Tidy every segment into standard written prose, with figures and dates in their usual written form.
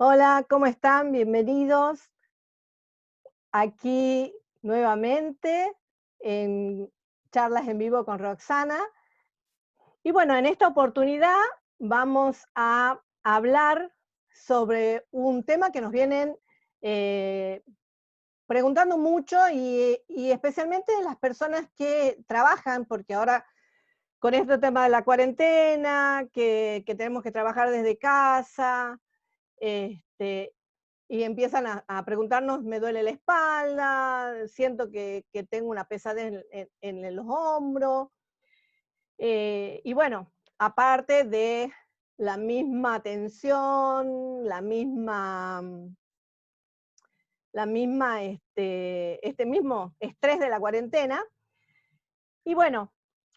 Hola, ¿cómo están? Bienvenidos aquí nuevamente en Charlas en Vivo con Roxana. Y bueno, en esta oportunidad vamos a hablar sobre un tema que nos vienen eh, preguntando mucho y especialmente las personas que trabajan, porque ahora con este tema de la cuarentena, que tenemos que trabajar desde casa, este, y empiezan a preguntarnos, me duele la espalda, siento que tengo una pesadez en los hombros. Y bueno, aparte de la misma tensión, este mismo estrés de la cuarentena. Y bueno,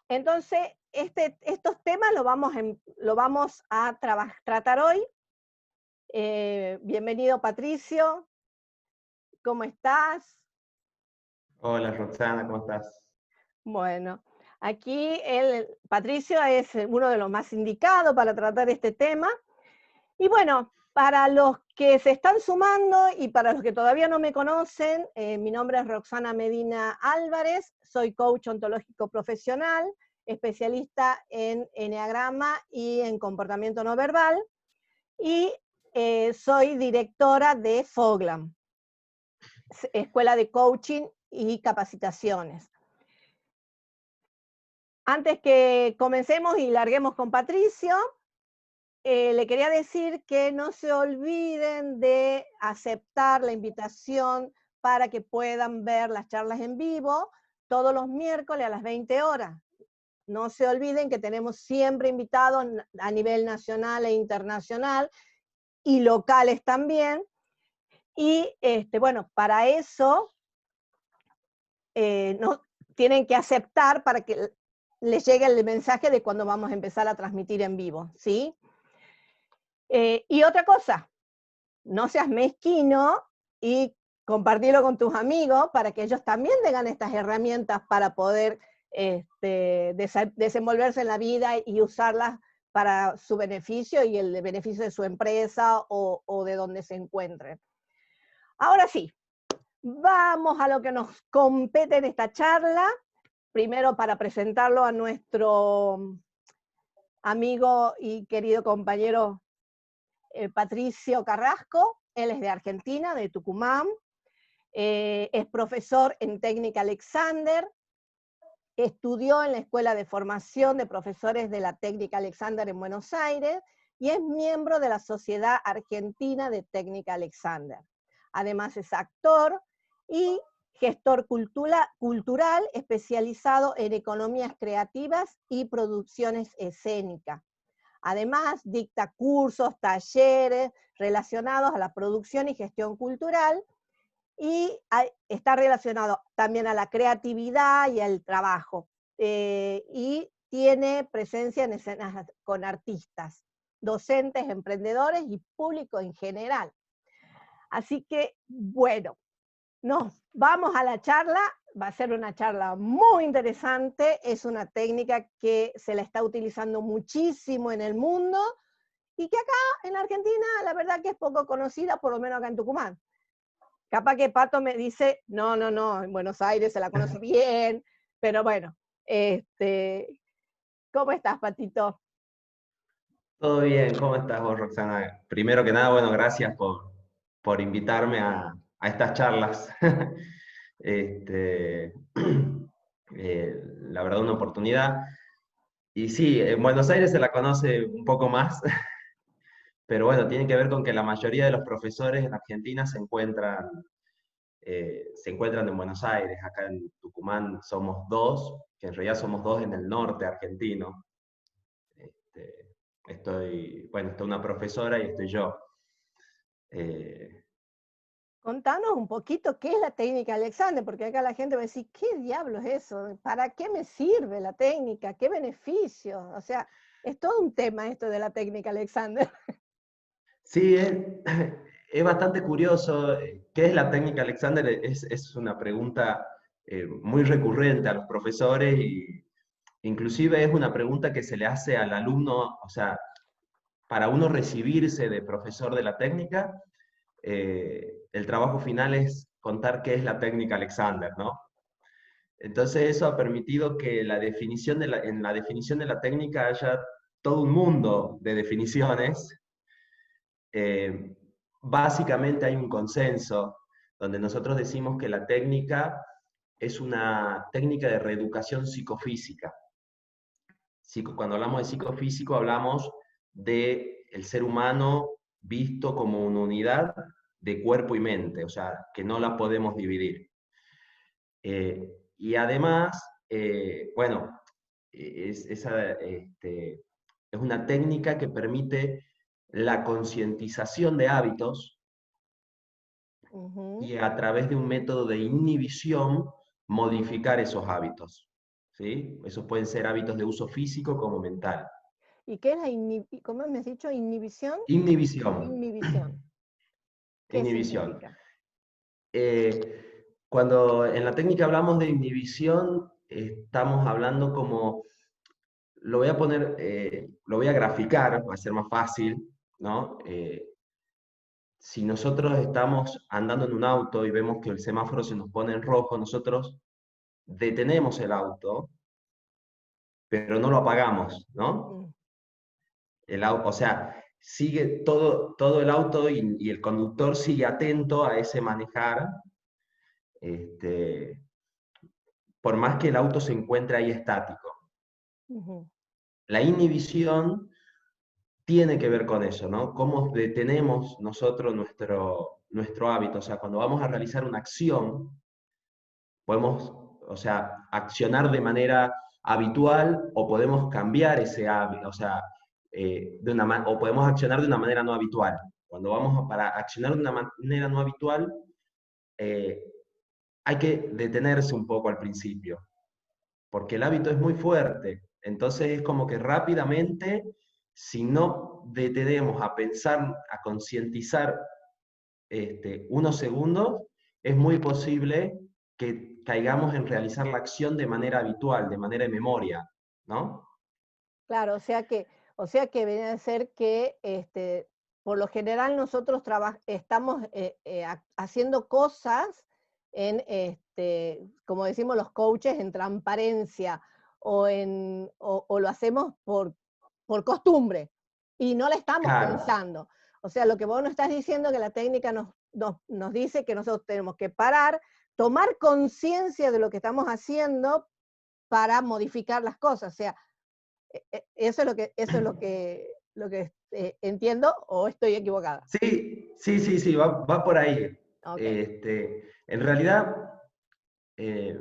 entonces estos temas lo vamos a tratar hoy. Bienvenido, Patricio, ¿cómo estás? Hola Roxana, ¿cómo estás? Bueno, aquí Patricio es uno de los más indicados para tratar este tema. Y bueno, para los que se están sumando y para los que todavía no me conocen, mi nombre es Roxana Medina Álvarez, soy coach ontológico profesional, especialista en eneagrama y en comportamiento no verbal, y soy directora de Foglam, Escuela de Coaching y Capacitaciones. Antes que comencemos y larguemos con Patricio, le quería decir que no se olviden de aceptar la invitación para que puedan ver las charlas en vivo todos los miércoles a las 20 horas. No se olviden que tenemos siempre invitados a nivel nacional e internacional y locales también. Y bueno, para eso no, tienen que aceptar para que les llegue el mensaje de cuando vamos a empezar a transmitir en vivo, ¿sí? Y otra cosa, no seas mezquino y compartirlo con tus amigos para que ellos también tengan estas herramientas para poder desenvolverse en la vida y usarlas para su beneficio y el beneficio de su empresa o de donde se encuentren. Ahora sí, vamos a lo que nos compete en esta charla. Primero para presentarlo a nuestro amigo y querido compañero Patricio Carrasco. Él es de Argentina, de Tucumán. Es profesor en técnica Alexander. Estudió en la Escuela de Formación de Profesores de la Técnica Alexander en Buenos Aires y es miembro de la Sociedad Argentina de Técnica Alexander. Además es actor y gestor cultural especializado en economías creativas y producciones escénicas. Además, dicta cursos, talleres relacionados a la producción y gestión cultural y está relacionado también a la creatividad y al trabajo. Y tiene presencia en escenas con artistas, docentes, emprendedores y público en general. Así que, bueno, nos vamos a la charla. Va a ser una charla muy interesante. Es una técnica que se la está utilizando muchísimo en el mundo y que acá en Argentina la verdad que es poco conocida, por lo menos acá en Tucumán. Capaz que Pato me dice, no, no, no, en Buenos Aires se la conoce bien, pero bueno, ¿cómo estás, Patito? ¿Todo bien? ¿Cómo estás vos, Roxana? Primero que nada, bueno, gracias por invitarme a estas charlas. Este, la verdad, una oportunidad. Y sí, en Buenos Aires se la conoce un poco más, pero bueno, tiene que ver con que la mayoría de los profesores en Argentina se encuentran en Buenos Aires. Acá en Tucumán somos dos, que en realidad somos dos en el norte argentino. Bueno, está una profesora y estoy yo. Eh, Contanos un poquito qué es la técnica Alexander, porque acá la gente va a decir, ¿qué diablo es eso? ¿Para qué me sirve la técnica? ¿Qué beneficios? O sea, es todo un tema esto de la técnica Alexander. sí, es bastante curioso. ¿Qué es la técnica Alexander? Es una pregunta muy recurrente a los profesores y inclusive es una pregunta que se le hace al alumno, o sea, para uno recibirse de profesor de la técnica, el trabajo final es contar qué es la técnica Alexander, ¿no? Entonces eso ha permitido que en la definición de la técnica haya todo un mundo de definiciones. Eh, Básicamente hay un consenso donde nosotros decimos que la técnica es una técnica de reeducación psicofísica. Cuando hablamos de psicofísico hablamos del ser humano visto como una unidad de cuerpo y mente, o sea, que no la podemos dividir. Y además, bueno, es una técnica que permite la concientización de hábitos y a través de un método de inhibición modificar esos hábitos. ¿Sí? Esos pueden ser hábitos de uso físico como mental. ¿Y qué es la cómo me has dicho? ¿Inhibición? Inhibición. Inhibición. ¿Qué Inhibición. significa? Cuando en la técnica hablamos de inhibición, estamos hablando como, lo voy a poner, lo voy a graficar, va a ser más fácil, ¿no? Si nosotros estamos andando en un auto y vemos que el semáforo se nos pone en rojo, nosotros detenemos el auto, pero no lo apagamos, ¿no? O sea, sigue todo el auto y el conductor sigue atento a ese manejar, este, por más que el auto se encuentre ahí estático. La inhibición tiene que ver con eso, ¿no? Cómo detenemos nosotros nuestro hábito. O sea, cuando vamos a realizar una acción, podemos, o sea, accionar de manera habitual o podemos cambiar ese hábito, o sea, o podemos accionar de una manera no habitual. Cuando para accionar de una manera no habitual, hay que detenerse un poco al principio, porque el hábito es muy fuerte. Entonces es como que rápidamente, si no detenemos a pensar, a concientizar unos segundos, es muy posible que caigamos en realizar la acción de manera habitual, de manera de memoria, ¿no? Claro, o sea que viene a ser que por lo general nosotros estamos haciendo cosas en, como decimos los coaches, en transparencia o lo hacemos por costumbre y no le estamos Claro, pensando. O sea, lo que vos nos estás diciendo que la técnica nos dice que nosotros tenemos que parar, tomar conciencia de lo que estamos haciendo para modificar las cosas. O sea, eso es lo que entiendo o estoy equivocada. sí, va por ahí. Okay. En realidad, eh,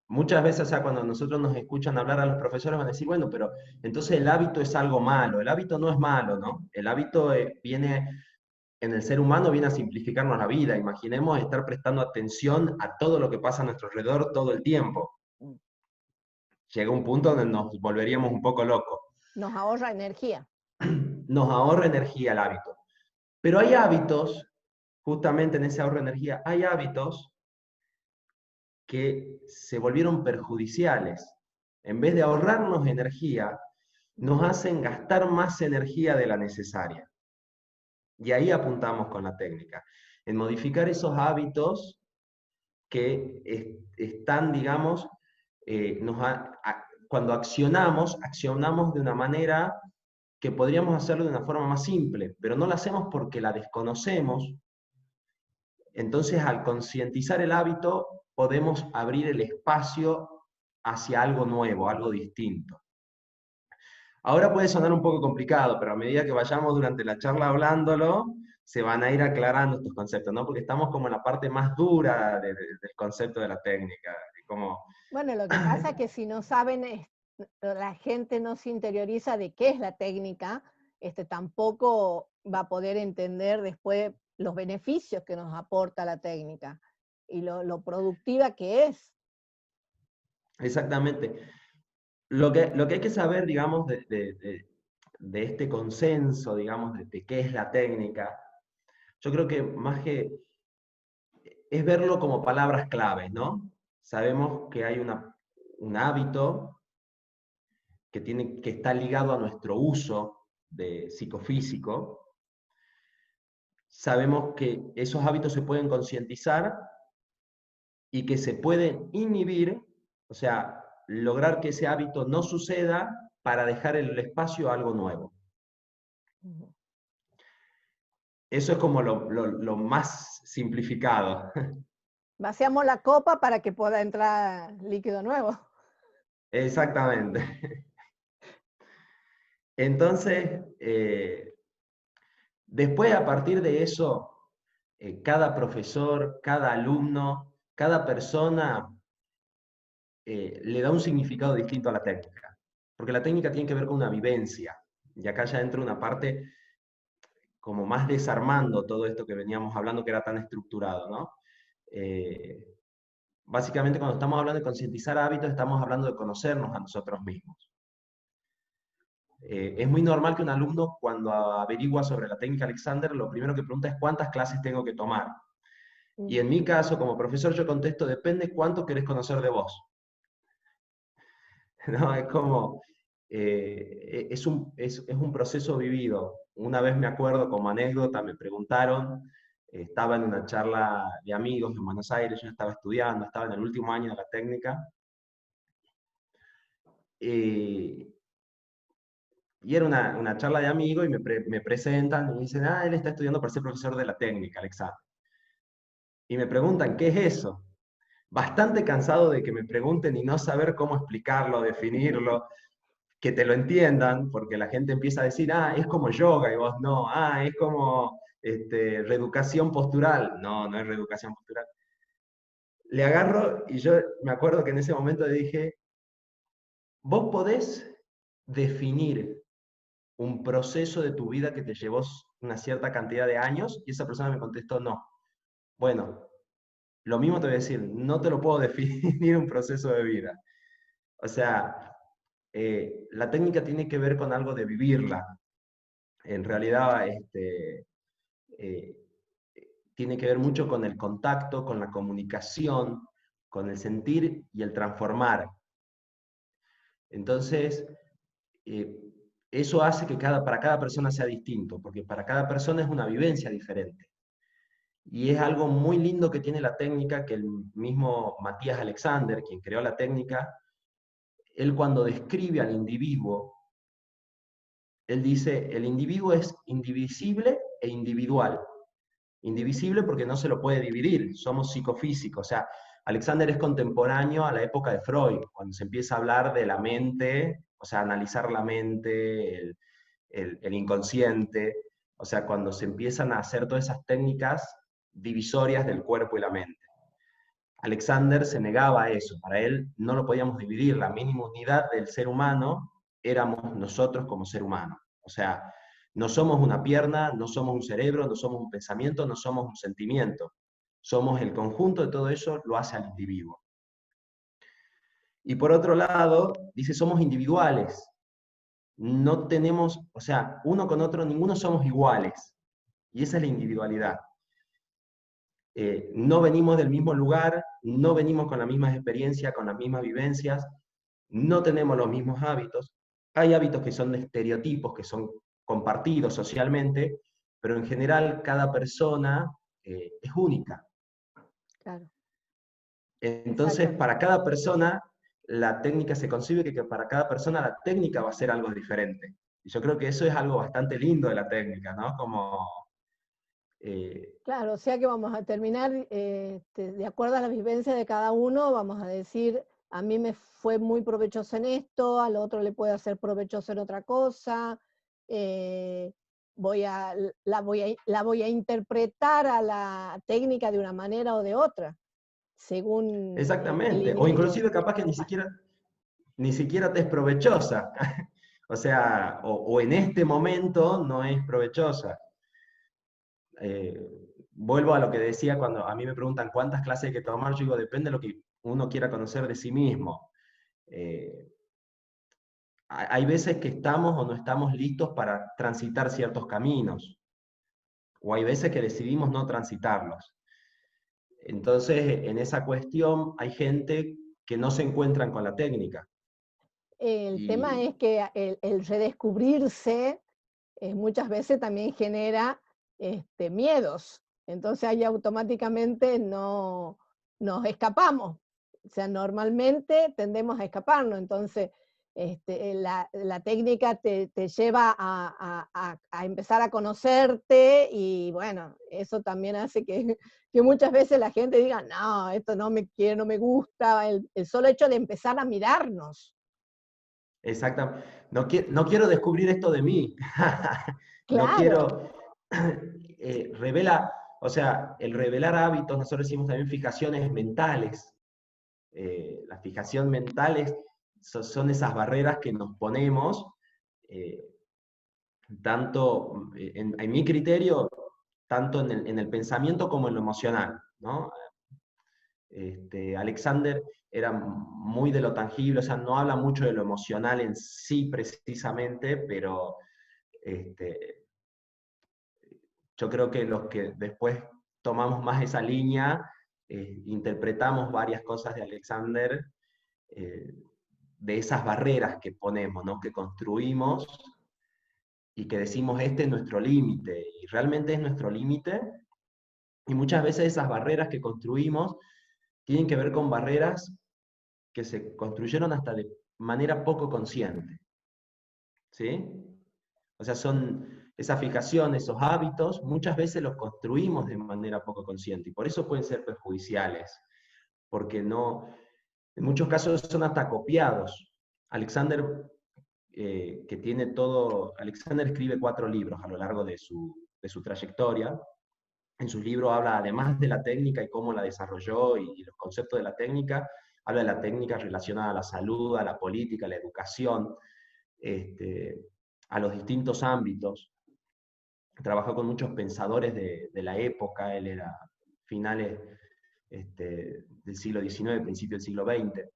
muchas veces, o sea, cuando nosotros nos escuchan hablar a los profesores van a decir, bueno, pero entonces el hábito es algo malo. El hábito no es malo, ¿no? El hábito viene, en el ser humano viene a simplificarnos la vida. Imaginemos estar prestando atención a todo lo que pasa a nuestro alrededor todo el tiempo. Llega un punto donde nos volveríamos un poco locos. Nos ahorra energía. Nos ahorra energía el hábito. Pero hay hábitos, justamente en ese ahorro de energía, hay hábitos que se volvieron perjudiciales. En vez de ahorrarnos energía, nos hacen gastar más energía de la necesaria. Y ahí apuntamos con la técnica, en modificar esos hábitos que están, digamos, cuando accionamos de una manera que podríamos hacerlo de una forma más simple, pero no la hacemos porque la desconocemos. Entonces, al concientizar el hábito, podemos abrir el espacio hacia algo nuevo, algo distinto. Ahora puede sonar un poco complicado, pero a medida que vayamos durante la charla hablándolo, se van a ir aclarando estos conceptos, ¿no? Porque estamos como en la parte más dura del concepto de la técnica. Como... Bueno, lo que pasa es que si no saben, la gente no se interioriza de qué es la técnica, tampoco va a poder entender después los beneficios que nos aporta la técnica y lo productiva que es. Exactamente. Lo que hay que saber, digamos, de este consenso, digamos, de qué es la técnica, yo creo que más que es verlo como palabras claves, ¿no? Sabemos que hay un hábito que está ligado a nuestro uso de psicofísico, sabemos que esos hábitos se pueden concientizar y que se pueden inhibir, o sea, lograr que ese hábito no suceda para dejar el espacio a algo nuevo. Eso es como lo más simplificado. Vaciamos la copa para que pueda entrar líquido nuevo. Exactamente. Entonces, después a partir de eso, cada profesor, cada alumno, cada persona le da un significado distinto a la técnica. Porque la técnica tiene que ver con una vivencia. Y acá ya entra una parte como más desarmando todo esto que veníamos hablando que era tan estructurado, ¿no? Básicamente cuando estamos hablando de concientizar hábitos, estamos hablando de conocernos a nosotros mismos. Es muy normal que un alumno cuando averigua sobre la técnica Alexander, lo primero que pregunta es cuántas clases tengo que tomar. Y en mi caso, como profesor, yo contesto, depende cuánto querés conocer de vos. ¿No? Es como, es un proceso vivido. Una vez me acuerdo, como anécdota, me preguntaron, estaba en una charla de amigos en Buenos Aires, yo estaba estudiando, estaba en el último año de la técnica, y era una charla de amigos y me presentan y me dicen, ah, él está estudiando para ser profesor de la técnica, Alexander. Y me preguntan, ¿qué es eso? Bastante cansado de que me pregunten y no saber cómo explicarlo, definirlo, que te lo entiendan, porque la gente empieza a decir, ah, es como yoga, y vos no, ah, es como reeducación postural. No, no es reeducación postural. Le agarro y yo me acuerdo que en ese momento le dije, vos podés definir un proceso de tu vida que te llevó una cierta cantidad de años, y esa persona me contestó, no. Bueno, lo mismo te voy a decir, no te lo puedo definir un proceso de vida. O sea, la técnica tiene que ver con algo de vivirla. En realidad, eh, tiene que ver mucho con el contacto, con la comunicación, con el sentir y el transformar. Entonces, eh, eso hace que para cada persona sea distinto, porque para cada persona es una vivencia diferente. Y es algo muy lindo que tiene la técnica, que el mismo Matías Alexander, quien creó la técnica, él cuando describe al individuo, él dice, el individuo es indivisible e individual. Indivisible porque no se lo puede dividir, somos psicofísicos. O sea, Alexander es contemporáneo a la época de Freud, cuando se empieza a hablar de la mente, o sea, analizar la mente, el inconsciente, o sea, cuando se empiezan a hacer todas esas técnicas divisorias del cuerpo y la mente. Alexander se negaba a eso, para él no lo podíamos dividir, la mínima unidad del ser humano éramos nosotros como ser humano. O sea, no somos una pierna, no somos un cerebro, no somos un pensamiento, no somos un sentimiento. Somos el conjunto de todo eso, lo hace al individuo. Y por otro lado, dice, somos individuales. No tenemos, o sea, uno con otro, ninguno somos iguales. Y esa es la individualidad. No venimos del mismo lugar, no venimos con las mismas experiencias, con las mismas vivencias, no tenemos los mismos hábitos. Hay hábitos que son de estereotipos, que son compartidos socialmente, pero en general cada persona es única. Claro. Entonces, para cada persona, la técnica se concibe que para cada persona la técnica va a ser algo diferente. Y yo creo que eso es algo bastante lindo de la técnica, ¿no? Como... Claro, o sea que vamos a terminar, de acuerdo a la vivencia de cada uno, vamos a decir, a mí me fue muy provechoso en esto, al otro le puede hacer provechoso en otra cosa, la voy a interpretar a la técnica de una manera o de otra, según el Exactamente, o individuo. inclusive capaz que ni siquiera te es provechosa. O sea, o en este momento no es provechosa. Vuelvo a lo que decía cuando a mí me preguntan cuántas clases hay que tomar, yo digo, depende de lo que uno quiera conocer de sí mismo. Hay veces que estamos o no estamos listos para transitar ciertos caminos, o hay veces que decidimos no transitarlos. Entonces, en esa cuestión hay gente que no se encuentran con la técnica. El tema Y es que el redescubrirse muchas veces también genera miedos. Entonces ahí automáticamente no nos escapamos. O sea, normalmente tendemos a escaparnos. Entonces, la técnica te lleva a empezar a conocerte y bueno, eso también hace que muchas veces la gente diga, no, esto no me quiere, no me gusta, el solo hecho de empezar a mirarnos. Exactamente. No quiero descubrir esto de mí. No Claro, quiero, revela, o sea, el revelar hábitos, nosotros decimos también fijaciones mentales. Las fijaciones mentales son esas barreras que nos ponemos, eh, tanto en mi criterio, tanto en el pensamiento como en lo emocional, ¿no? Alexander era muy de lo tangible, o sea, no habla mucho de lo emocional en sí precisamente, pero este, yo creo que los que después tomamos más esa línea, interpretamos varias cosas de Alexander, eh, de esas barreras que ponemos, ¿no? Que construimos y que decimos, este es nuestro límite, y realmente es nuestro límite, y muchas veces esas barreras que construimos tienen que ver con barreras que se construyeron hasta de manera poco consciente, ¿sí? O sea, son esas fijaciones, esos hábitos, muchas veces los construimos de manera poco consciente, y por eso pueden ser perjudiciales, porque no, en muchos casos son hasta copiados. Alexander, que tiene todo, Alexander escribe 4 libros a lo largo de su trayectoria. En sus libros habla, además de la técnica y cómo la desarrolló y los conceptos de la técnica, habla de la técnica relacionada a la salud, a la política, a la educación, este, a los distintos ámbitos. Trabajó con muchos pensadores de la época, él era finales del siglo XIX, principio del siglo XX.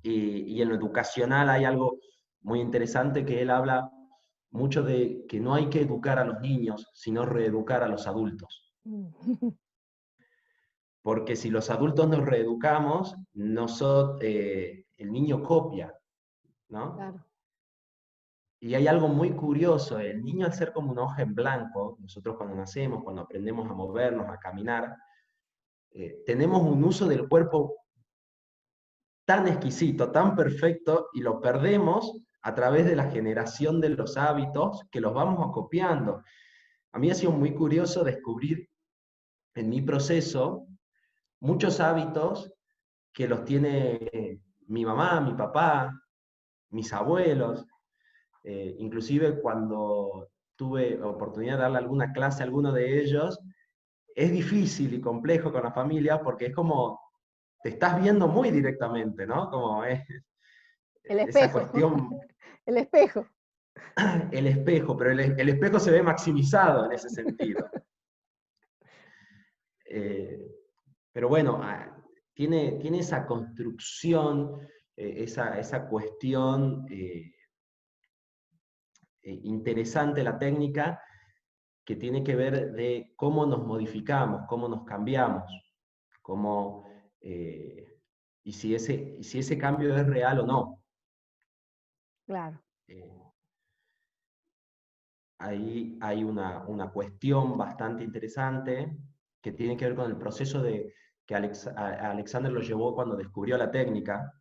Y en lo educacional hay algo muy interesante que él habla mucho de que no hay que educar a los niños, sino reeducar a los adultos. Porque si los adultos nos reeducamos, el niño copia, ¿no? claro. Y hay algo muy curioso, el niño al ser como una hoja en blanco, nosotros cuando nacemos, cuando aprendemos a movernos, a caminar, tenemos un uso del cuerpo tan exquisito, tan perfecto, y lo perdemos a través de la generación de los hábitos que los vamos copiando. A mí ha sido muy curioso descubrir en mi proceso muchos hábitos que los tiene mi mamá, mi papá, mis abuelos. Inclusive cuando tuve oportunidad de darle alguna clase a alguno de ellos, es difícil y complejo con la familia porque es como, te estás viendo muy directamente, ¿no? Como es El esa espejo, cuestión, el espejo. el espejo, pero el espejo se ve maximizado en ese sentido. Eh, pero bueno, tiene esa construcción, esa cuestión interesante la técnica que tiene que ver de cómo nos modificamos, cómo nos cambiamos, cómo, y si ese cambio es real o no. Claro. Eh, Ahí hay una cuestión bastante interesante que tiene que ver con el proceso que Alexander lo llevó cuando descubrió la técnica,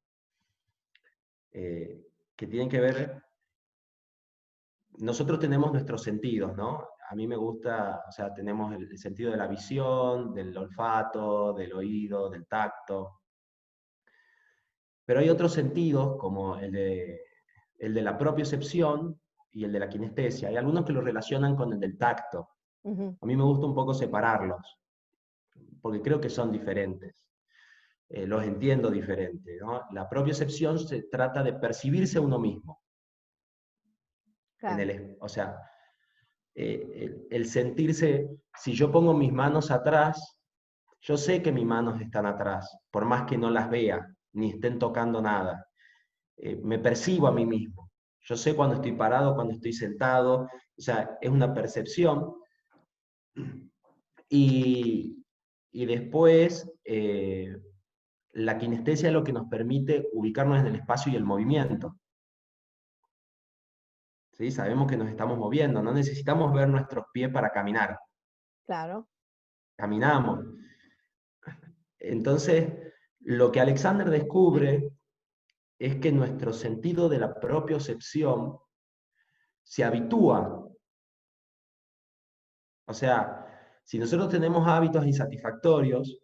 que tiene que ver, nosotros tenemos nuestros sentidos, ¿no? A mí me gusta, o sea, tenemos el sentido de la visión, del olfato, del oído, del tacto, pero hay otros sentidos, como el de la propiocepción y el de la kinestesia. Hay algunos que lo relacionan con el del tacto. Ujú. A mí me gusta un poco separarlos, porque creo que son diferentes. Los entiendo diferente, ¿no? La propiocepción se trata de percibirse a uno mismo. Claro. O sea, el sentirse, si yo pongo mis manos atrás, yo sé que mis manos están atrás, por más que no las vea, ni estén tocando nada. Me percibo a mí mismo. Yo sé cuando estoy parado, cuando estoy sentado, o sea, es una percepción. Y, y después, la kinestesia es lo que nos permite ubicarnos en el espacio y el movimiento. ¿sí? Sabemos que nos estamos moviendo, no necesitamos ver nuestros pies para caminar, Claro. caminamos. Entonces, lo que Alexander descubre es que nuestro sentido de la propiocepción se habitúa. O sea, si nosotros tenemos hábitos insatisfactorios,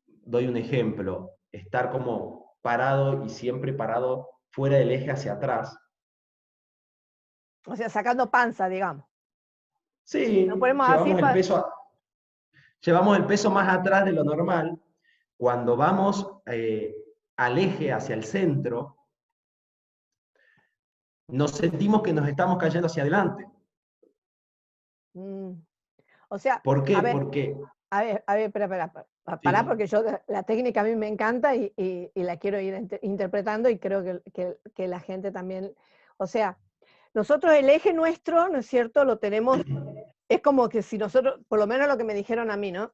doy un ejemplo, estar como parado y siempre parado fuera del eje hacia atrás. O sea, sacando panza, digamos. Lo Sí, ponemos así para... llevamos el peso más atrás de lo normal. Cuando vamos al eje hacia el centro, nos sentimos que nos estamos cayendo hacia adelante. O sea, ¿Por qué? a ver, Porque espera, pará, sí, porque yo la técnica a mí me encanta y la quiero ir interpretando y creo que la gente también, o sea, nosotros el eje nuestro, ¿no es cierto?, lo tenemos, es como que si nosotros, por lo menos lo que me dijeron a mí, ¿no?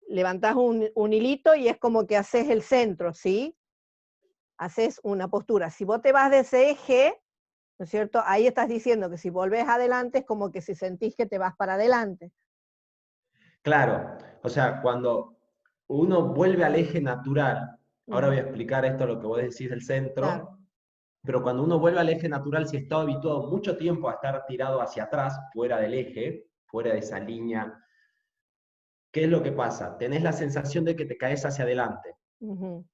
Levantás un hilito y es como que haces el centro, ¿sí? Haces una postura. Si vos te vas de ese eje, ¿no es cierto?, ahí estás diciendo que si volvés adelante es como que si sentís que te vas para adelante. claro, o sea, cuando uno vuelve al eje natural, ahora voy a explicar esto, lo que vos decís del Claro. centro, pero cuando uno vuelve al eje natural, si está habituado mucho tiempo a estar tirado hacia atrás, fuera del eje, fuera de esa línea, ¿qué es lo que pasa? Tenés la sensación de que te caes hacia adelante, Uh-huh.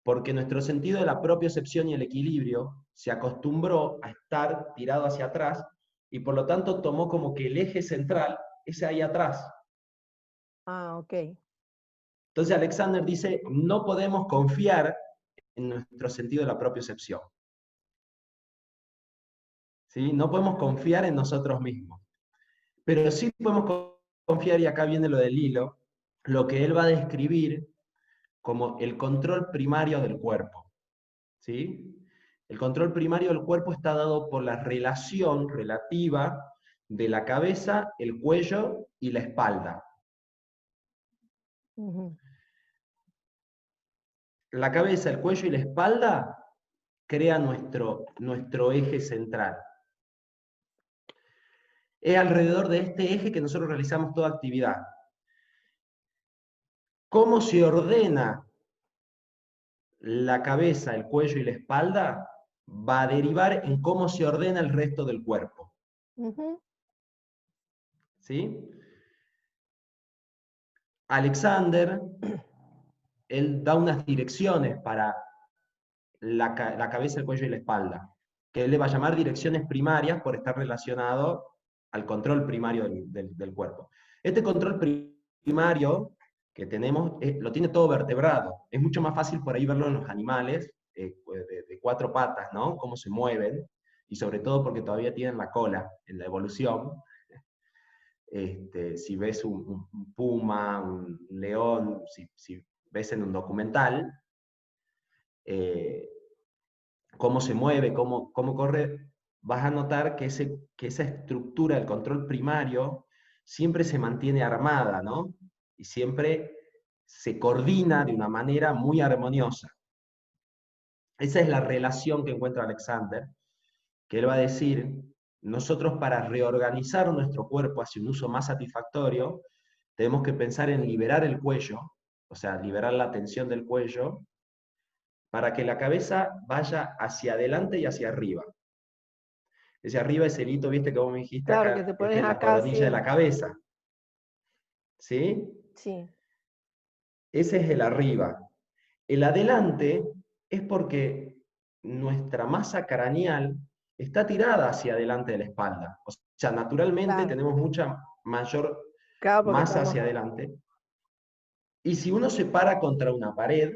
porque nuestro sentido de la propiocepción y el equilibrio se acostumbró a estar tirado hacia atrás y por lo tanto tomó como que el eje central es ahí atrás. Ah, ok. Entonces Alexander dice, no podemos confiar en nuestro sentido de la propiocepción. ¿Sí? No podemos confiar en nosotros mismos. Pero sí podemos confiar, y acá viene lo del hilo, lo que él va a describir como el control primario del cuerpo. ¿Sí? El control primario del cuerpo está dado por la relación relativa de la cabeza, el cuello y la espalda. Uh-huh. La cabeza, el cuello y la espalda crean nuestro eje central. Es alrededor de este eje que nosotros realizamos toda actividad. ¿Cómo se ordena la cabeza, el cuello y la espalda? Va a derivar en cómo se ordena el resto del cuerpo. Uh-huh. ¿Sí? Alexander, él da unas direcciones para la cabeza, el cuello y la espalda, que él le va a llamar direcciones primarias por estar relacionado al control primario del cuerpo. Este control primario que tenemos lo tiene todo vertebrado. Es mucho más fácil por ahí verlo en los animales de cuatro patas, ¿no? Cómo se mueven, y sobre todo porque todavía tienen la cola en la evolución. Si ves un puma, un león, si ves en un documental, cómo se mueve, cómo corre, vas a notar que esa estructura del control primario siempre se mantiene armada, ¿no? Y siempre se coordina de una manera muy armoniosa. Esa es la relación que encuentra Alexander, que él va a decir, nosotros para reorganizar nuestro cuerpo hacia un uso más satisfactorio, tenemos que pensar en liberar el cuello, o sea, liberar la tensión del cuello, para que la cabeza vaya hacia adelante y hacia arriba. Ese arriba es el hito, viste que vos me dijiste Claro que acá, te esta pones es la acá, coronilla de sí. la cabeza. ¿Sí? Sí. Ese es el arriba. El adelante es porque nuestra masa craneal está tirada hacia adelante de la espalda. O sea, naturalmente Claro. tenemos mucha mayor Claro, porque masa estamos. hacia adelante. Y si uno se para contra una pared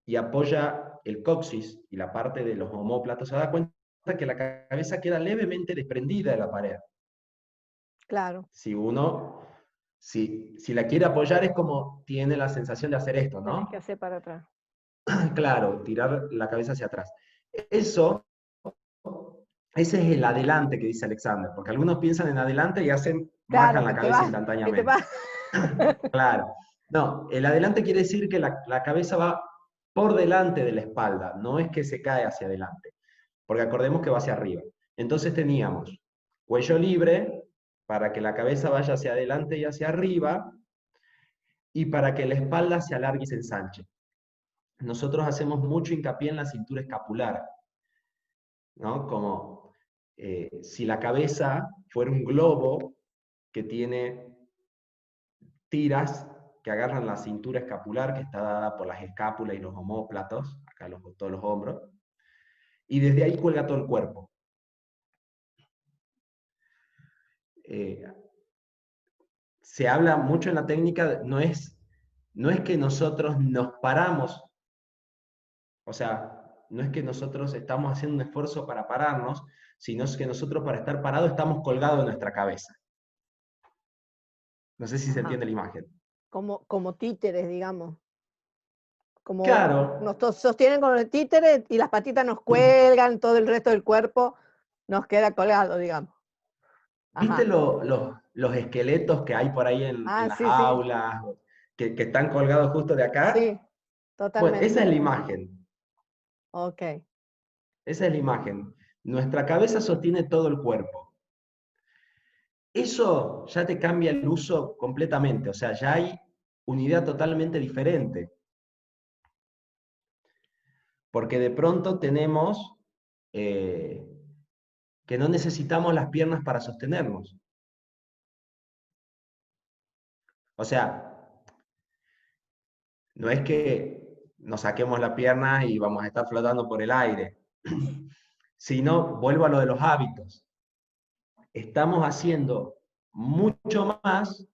y apoya el coxis y la parte de los omóplatos, se da cuenta que la cabeza queda levemente desprendida de la pared. Claro. Si uno, si la quiere apoyar es como tiene la sensación de hacer esto, Tenés que ¿no? hacer para atrás. Claro, tirar la cabeza hacia atrás. Eso, ese es el adelante que dice Alexander, porque algunos piensan en adelante y Claro, bajan la que te cabeza vas, que te instantáneamente. vas. Claro. No, el adelante quiere decir que la cabeza va por delante de la espalda, no es que se cae hacia adelante. porque acordemos que va hacia arriba. Entonces teníamos cuello libre, para que la cabeza vaya hacia adelante y hacia arriba, y para que la espalda se alargue y se ensanche. Nosotros hacemos mucho hincapié en la cintura escapular, ¿no? Como si la cabeza fuera un globo que tiene tiras que agarran la cintura escapular, que está dada por las escápulas y los omóplatos, acá todos los hombros, y desde ahí cuelga todo el cuerpo. Se habla mucho en la técnica, no es que nosotros nos paramos, o sea, no es que nosotros estamos haciendo un esfuerzo para pararnos, sino es que nosotros para estar parados estamos colgados de nuestra cabeza. No sé si se Ajá. entiende la imagen. Como títeres, digamos. Como Claro, nos sostienen con los títeres y las patitas nos cuelgan, todo el resto del cuerpo nos queda colgado, digamos. ¿viste Ajá. los esqueletos que hay por ahí en Ah, las sí, sí, aulas, que están colgados justo de acá? sí, Bueno, esa totalmente. es la imagen, Ok. esa es la imagen. Nuestra cabeza sostiene todo el cuerpo. Eso ya te cambia el uso completamente, o sea, ya hay una idea totalmente diferente, porque de pronto tenemos que no necesitamos las piernas para sostenernos. O sea, no es que nos saquemos la pierna y vamos a estar flotando por el aire, sino, vuelvo a lo de los hábitos, estamos haciendo mucho más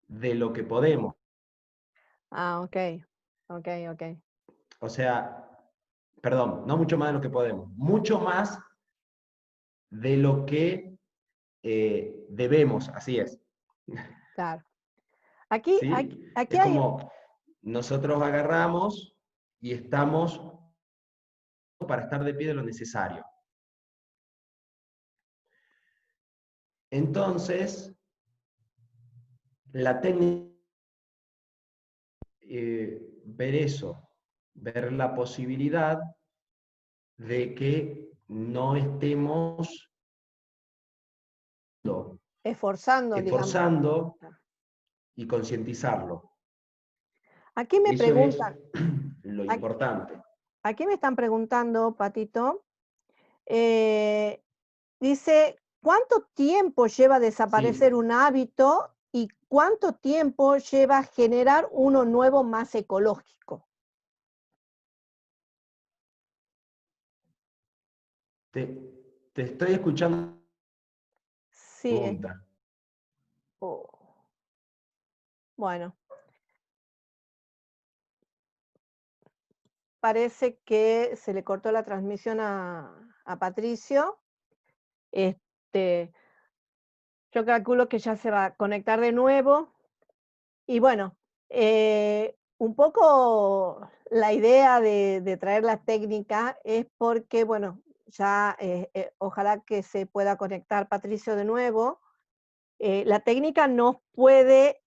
de lo que podemos. Ah, ok. Ok, ok. O sea, perdón, no mucho más de lo que podemos, mucho más de lo que debemos, así es. Claro. Aquí, aquí, ¿Sí? aquí Es hay, como nosotros agarramos y estamos para estar de pie de lo necesario. Entonces, la técnica, ver eso, ver la posibilidad de que no estemos esforzando, digamos. esforzando y concientizarlo. Aquí me Eso es preguntan, lo aquí, importante. aquí me están preguntando, Patito, eh, dice, ¿cuánto tiempo lleva desaparecer Sí, un hábito y cuánto tiempo lleva generar uno nuevo más ecológico? te, te estoy escuchando. Sí, Pregunta. oh, bueno, parece que se le cortó la transmisión a Patricio. Este, yo calculo que ya se va a conectar de nuevo. Y bueno, un poco la idea de traer la técnica es porque, bueno, ya ojalá que se pueda conectar Patricio de nuevo. La técnica nos puede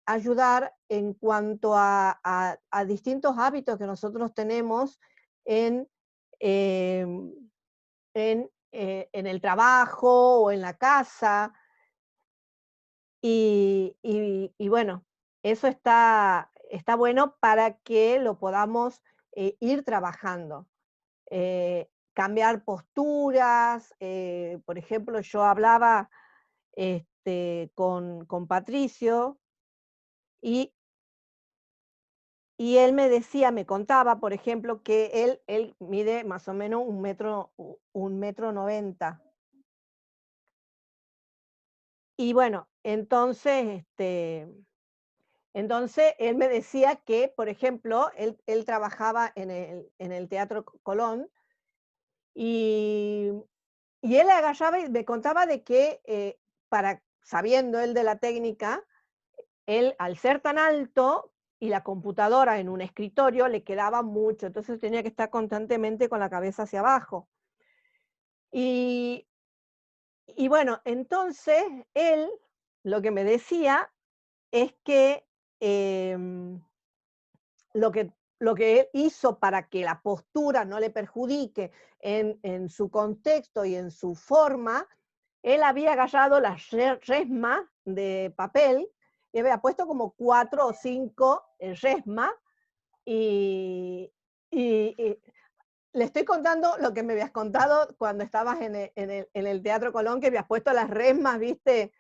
ayudar en cuanto a distintos hábitos que nosotros tenemos en, em, en el trabajo o en la casa. Y bueno, eso está bueno para que lo podamos ir trabajando. Cambiar posturas, por ejemplo, yo hablaba con Patricio y, y él me decía, me contaba, por ejemplo, que él mide más o menos un metro 90. Y bueno, entonces, él me decía que, por ejemplo, él trabajaba en el Teatro Colón y, y él agarraba y me contaba de que, sabiendo él de la técnica, él al ser tan alto y la computadora en un escritorio le quedaba mucho, entonces tenía que estar constantemente con la cabeza hacia abajo. Y, y bueno, entonces él lo que me decía es que lo que lo que él hizo para que la postura no le perjudique en su contexto y en su forma, él había agarrado la resma de papel y había puesto como 4 o 5 resma y le estoy contando lo que me habías contado cuando estabas en el Teatro Colón, que habías puesto las resmas, viste,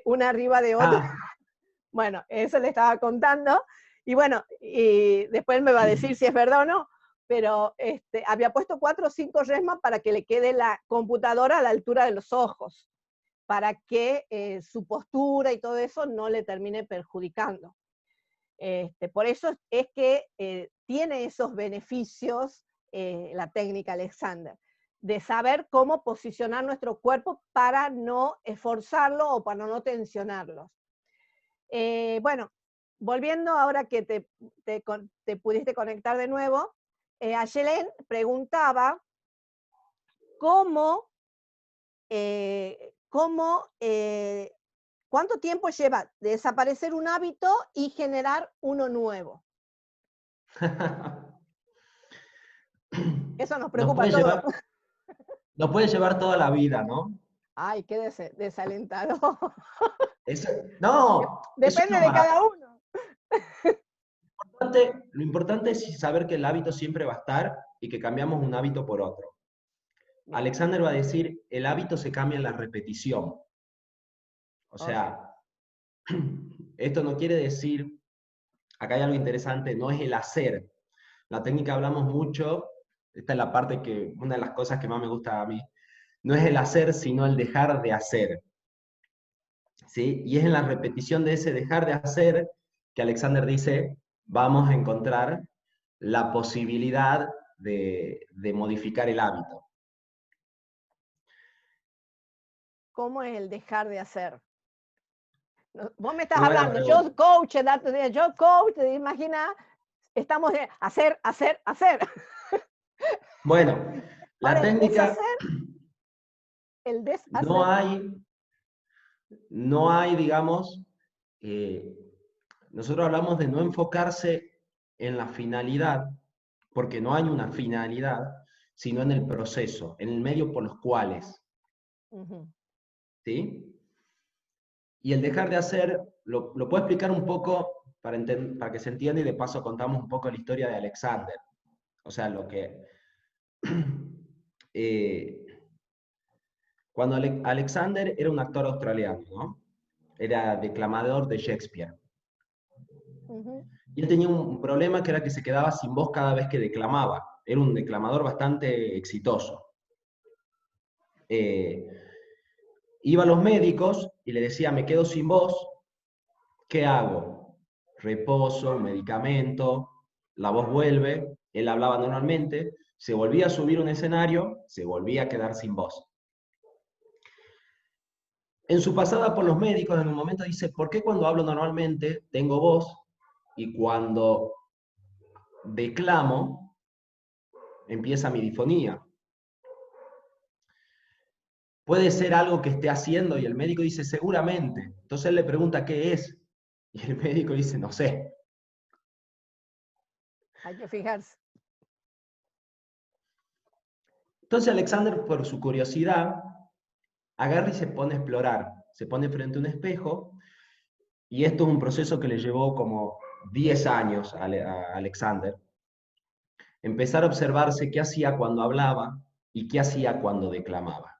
una arriba de otra. Ah, Bueno, eso le estaba contando. Y bueno, y después me va a decir si es verdad o no, pero había puesto 4 o 5 resmas para que le quede la computadora a la altura de los ojos, para que su postura y todo eso no le termine perjudicando. Por eso es que tiene esos beneficios la técnica Alexander, de saber cómo posicionar nuestro cuerpo para no esforzarlo o para no tensionarlos. Bueno, volviendo ahora que te pudiste conectar de nuevo, Ayelen preguntaba cómo, ¿cuánto tiempo lleva desaparecer un hábito y generar uno nuevo? Eso nos nos preocupa a puede todos. llevar, nos puede llevar toda la vida, ¿no? Ay, qué desalentador. Eso, no, eso es Depende de cada uno. lo importante es saber que el hábito siempre va a estar y que cambiamos un hábito por otro. Bien, Alexander va a decir, el hábito se cambia en la repetición. O ok. sea, esto no quiere decir, acá hay algo interesante, no es el hacer. La técnica hablamos mucho, esta es la parte que, una de las cosas que más me gusta a mí, no es el hacer, sino el dejar de hacer. ¿Sí? Y es en la repetición de ese dejar de hacer que Alexander dice, vamos a encontrar la posibilidad de modificar el hábito. ¿Cómo es el dejar de hacer? Vos me estás Muy buena hablando, yo pregunta. coach, te imaginas, estamos de hacer, hacer, hacer. Bueno, la Ahora el técnica deshacer, el no deshacer. hay, no hay, digamos, eh, nosotros hablamos de no enfocarse en la finalidad, porque no hay una finalidad, sino en el proceso, en el medio por los cuales, Uh-huh. ¿sí? Y el dejar de hacer, lo puedo explicar un poco para que se entienda y de paso contamos un poco la historia de Alexander. O sea, lo que... eh, cuando Alexander era un actor australiano, ¿no? Era declamador de Shakespeare. Uh-huh. Y él tenía un problema que era que se quedaba sin voz cada vez que declamaba. Era un declamador bastante exitoso. Eh, Iba a los médicos y le decía, me quedo sin voz, ¿qué hago? Reposo, medicamento, la voz vuelve, él hablaba normalmente, se volvía a subir a un escenario, se volvía a quedar sin voz. En su pasada por los médicos, en un momento dice, ¿por qué cuando hablo normalmente tengo voz y cuando declamo empieza mi difonía? Puede ser algo que esté haciendo y el médico dice, seguramente. Entonces él le pregunta qué es y el médico dice, no sé. Hay que fijarse. Entonces Alexander, por su curiosidad, agarra y se pone a explorar. Se pone frente a un espejo y esto es un proceso que le llevó como 10 años a Alexander. Empezar a observarse qué hacía cuando hablaba y qué hacía cuando declamaba.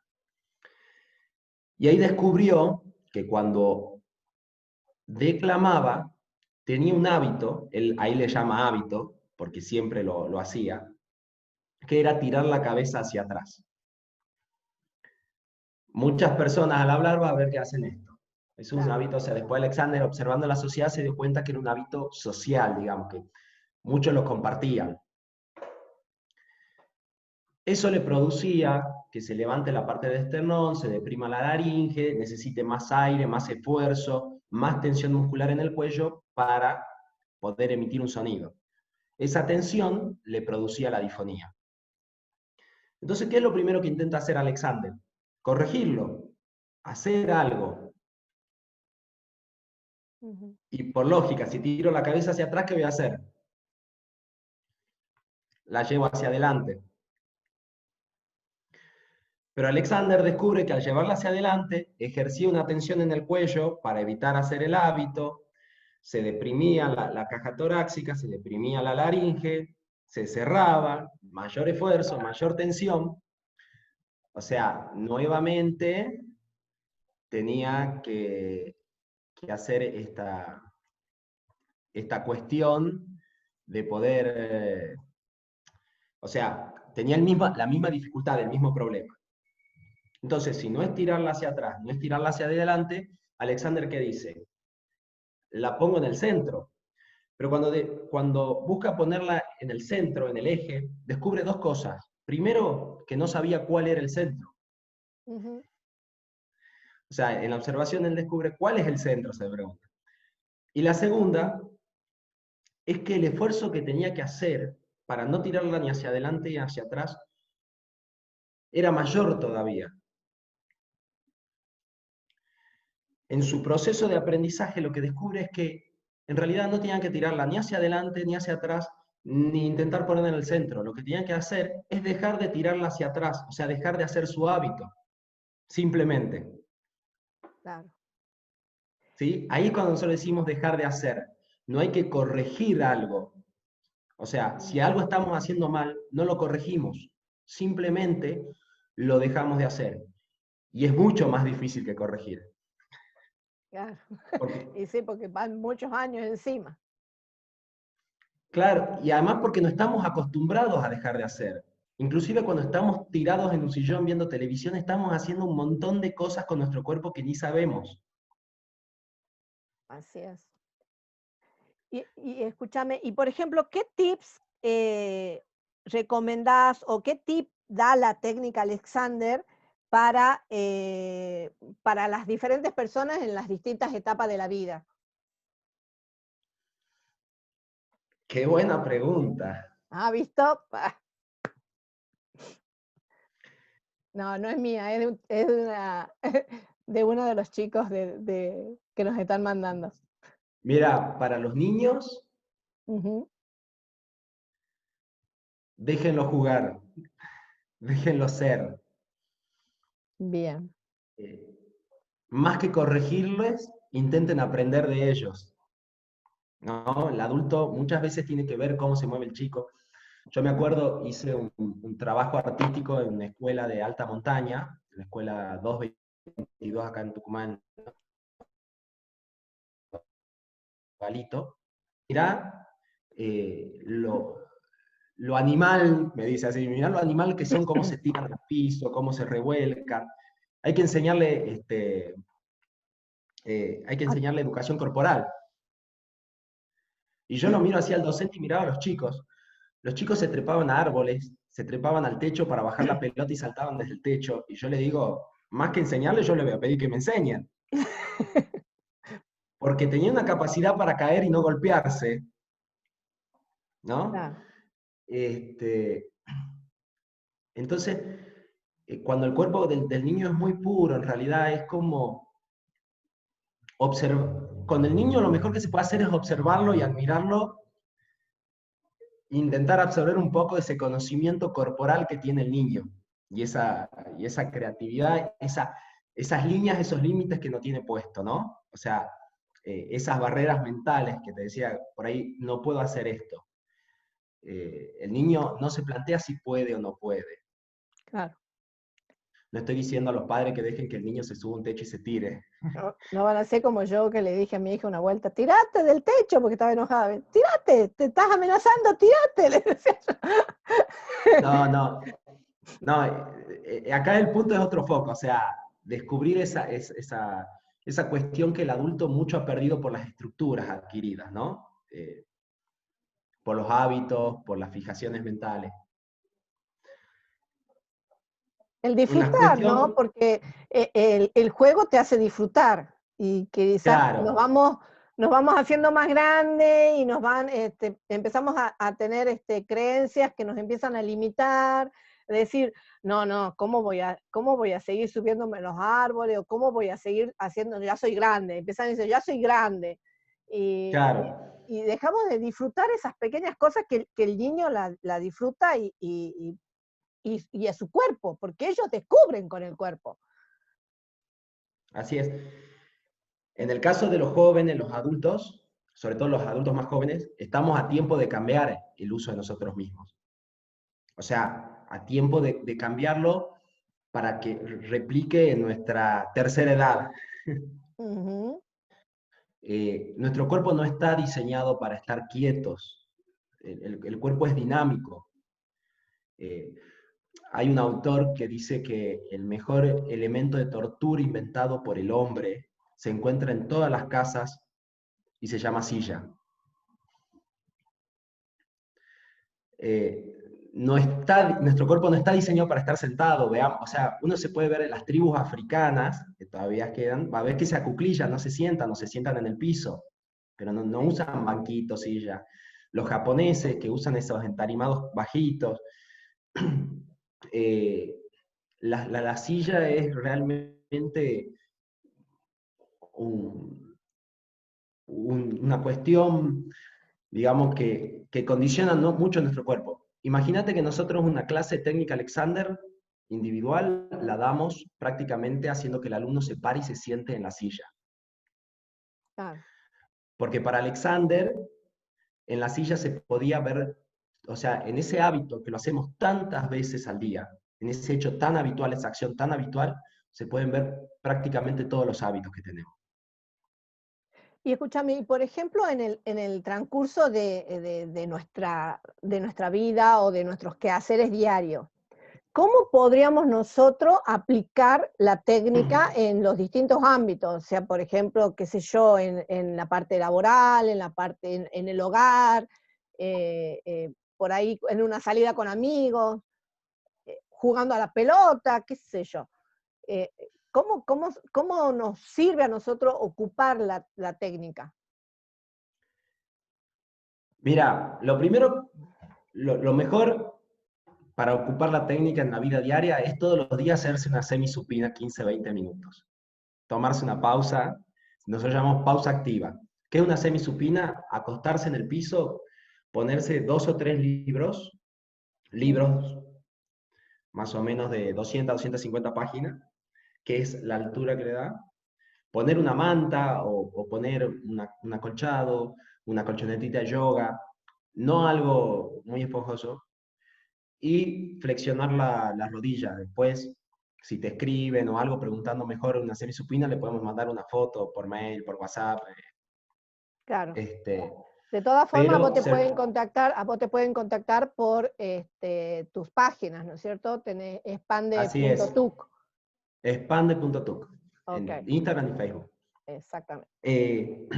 Y ahí descubrió que cuando declamaba tenía un hábito, él ahí le llama hábito, porque siempre lo hacía, que era tirar la cabeza hacia atrás. Muchas personas al hablar va a ver que hacen esto. Es un Claro. hábito, o sea, después Alexander observando la sociedad se dio cuenta que era un hábito social, digamos, que muchos lo compartían. Eso le producía que se levante la parte del esternón, se deprima la laringe, necesite más aire, más esfuerzo, más tensión muscular en el cuello para poder emitir un sonido. Esa tensión le producía la difonía. Entonces, ¿qué es lo primero que intenta hacer Alexander? Corregirlo, hacer algo. Uh-huh. Y por lógica, si tiro la cabeza hacia atrás, ¿qué voy a hacer? la llevo hacia adelante. Pero Alexander descubre que al llevarla hacia adelante, ejercía una tensión en el cuello para evitar hacer el hábito, se deprimía la caja torácica, se deprimía la laringe, se cerraba, mayor esfuerzo, mayor tensión. O sea, nuevamente tenía que hacer esta cuestión de poder, o sea, tenía la misma dificultad, el mismo problema. Entonces, si no es tirarla hacia atrás, no es tirarla hacia adelante, Alexander, ¿qué dice? La pongo en el centro. Pero cuando busca ponerla en el centro, en el eje, descubre dos cosas. Primero, que no sabía cuál era el centro. Ujú. O sea, en la observación él descubre cuál es el centro, se pregunta. Y la segunda es que el esfuerzo que tenía que hacer para no tirarla ni hacia adelante ni hacia atrás era mayor todavía. En su proceso de aprendizaje lo que descubre es que en realidad no tenían que tirarla ni hacia adelante ni hacia atrás, ni intentar ponerla en el centro. Lo que tenían que hacer es dejar de tirarla hacia atrás, o sea, dejar de hacer su hábito, simplemente. Claro. ¿Sí? Ahí es cuando nosotros decimos dejar de hacer. No hay que corregir algo. O sea, si algo estamos haciendo mal, no lo corregimos, simplemente lo dejamos de hacer. Y es mucho más difícil que corregir. Claro. Porque, Y sí, porque van muchos años encima. claro, y además porque no estamos acostumbrados a dejar de hacer. Inclusive cuando estamos tirados en un sillón viendo televisión, estamos haciendo un montón de cosas con nuestro cuerpo que ni sabemos. Así es. Y escúchame, y por ejemplo, ¿qué tips recomendás o qué tip da la técnica Alexander para las diferentes personas en las distintas etapas de la vida? Qué buena pregunta. ¿Ah, visto? No, no es mía, de uno de los chicos que nos están mandando. Mira, para los niños, Ujú. déjenlo jugar, déjenlo ser. Bien, Eh, Más que corregirles, intenten aprender de ellos. ¿No? El adulto muchas veces tiene que ver cómo se mueve el chico. Yo me acuerdo, hice un trabajo artístico en una escuela de alta montaña, en la escuela 222 acá en Tucumán, Palito. Mirá lo animal, me dice así, mirá lo animal que son, cómo se tiran al piso, cómo se revuelcan. Hay que enseñarle, hay que enseñarle educación corporal. Y yo lo miro hacia el docente y miraba a los chicos. Los chicos se trepaban a árboles, se trepaban al techo para bajar la pelota y saltaban desde el techo. Y yo le digo, más que enseñarles, yo le voy a pedir que me enseñen. Porque tenía una capacidad para caer y no golpearse, ¿no? claro. Este, entonces, cuando el cuerpo del niño es muy puro, en realidad es como observar. Con el niño lo mejor que se puede hacer es observarlo y admirarlo, intentar absorber un poco de ese conocimiento corporal que tiene el niño y esa creatividad, esas líneas, esos límites que no tiene puesto, ¿no? O sea, esas barreras mentales que te decía, por ahí no puedo hacer esto. El niño no se plantea si puede o no puede. Claro. No estoy diciendo a los padres que dejen que el niño se suba a un techo y se tire. No, no van a ser como yo que le dije a mi hija una vuelta, tirate del techo porque estaba enojada. Tirate, te estás amenazando, tirate, le decía yo. No, no, no. Acá el punto es otro foco, o sea, descubrir esa cuestión que el adulto mucho ha perdido por las estructuras adquiridas, ¿no? Por los hábitos, por las fijaciones mentales. El Una disfrutar, ¿no? cuestión, Porque el juego te hace disfrutar y quizás claro, nos vamos haciendo más grandes y empezamos a tener creencias que nos empiezan a limitar, decir, no, no, cómo voy a seguir subiéndome a los árboles o cómo voy a seguir haciendo, ya soy grande, empiezan a decir, ya soy grande. Y, claro. y dejamos de disfrutar esas pequeñas cosas que el niño la disfruta y a su cuerpo, porque ellos descubren con el cuerpo. Así es. En el caso de los jóvenes, los adultos, sobre todo los adultos más jóvenes, estamos a tiempo de cambiar el uso de nosotros mismos. O sea, a tiempo de cambiarlo para que replique en nuestra tercera edad. Ujú. Nuestro cuerpo no está diseñado para estar quietos. El cuerpo es dinámico. Eh, Hay un autor que dice que el mejor elemento de tortura inventado por el hombre se encuentra en todas las casas y se llama silla. Nuestro cuerpo no está diseñado para estar sentado, veamos, o sea, uno se puede ver en las tribus africanas, que todavía quedan, va a ver que se acuclillan, no se sientan en el piso, pero no usan banquitos, silla. Los japoneses que usan esos entarimados bajitos, la silla es realmente una cuestión, digamos, que condiciona mucho nuestro cuerpo. Imagínate que nosotros una clase técnica Alexander individual la damos prácticamente haciendo que el alumno se pare y se siente en la silla. Claro. Porque para Alexander, en la silla se podía ver, o sea, en ese hábito que lo hacemos tantas veces al día, en ese hecho tan habitual, esa acción tan habitual, se pueden ver prácticamente todos los hábitos que tenemos. Y escúchame, y por ejemplo, en el transcurso de nuestra vida o de nuestros quehaceres diarios, ¿cómo podríamos nosotros aplicar la técnica en los distintos ámbitos? O sea, por ejemplo, qué sé yo, en la parte laboral, en la parte, en el hogar, por ahí en una salida con amigos, jugando a la pelota, qué sé yo. Eh, ¿Cómo nos sirve a nosotros ocupar la técnica? Mira, lo primero, lo mejor para ocupar la técnica en la vida diaria es todos los días hacerse una semisupina 15-20 minutos. Tomarse una pausa, nosotros llamamos pausa activa. ¿Qué es una semisupina? Acostarse en el piso, ponerse 2 o 3 libros más o menos de 200 a 250 páginas, que es la altura que le da, poner una manta o poner un acolchado, una colchonetita de yoga, no algo muy esponjoso, y flexionar la rodilla. Después, si te escriben o algo preguntando mejor una semisupina, le podemos mandar una foto por mail, por WhatsApp. Claro. Este, De todas formas, pero a vos te pueden contactar por tus páginas, ¿no es cierto? Tenés así es, expande.tuc. expande.tuc, Ok, en Instagram y Facebook. exactamente. Eh,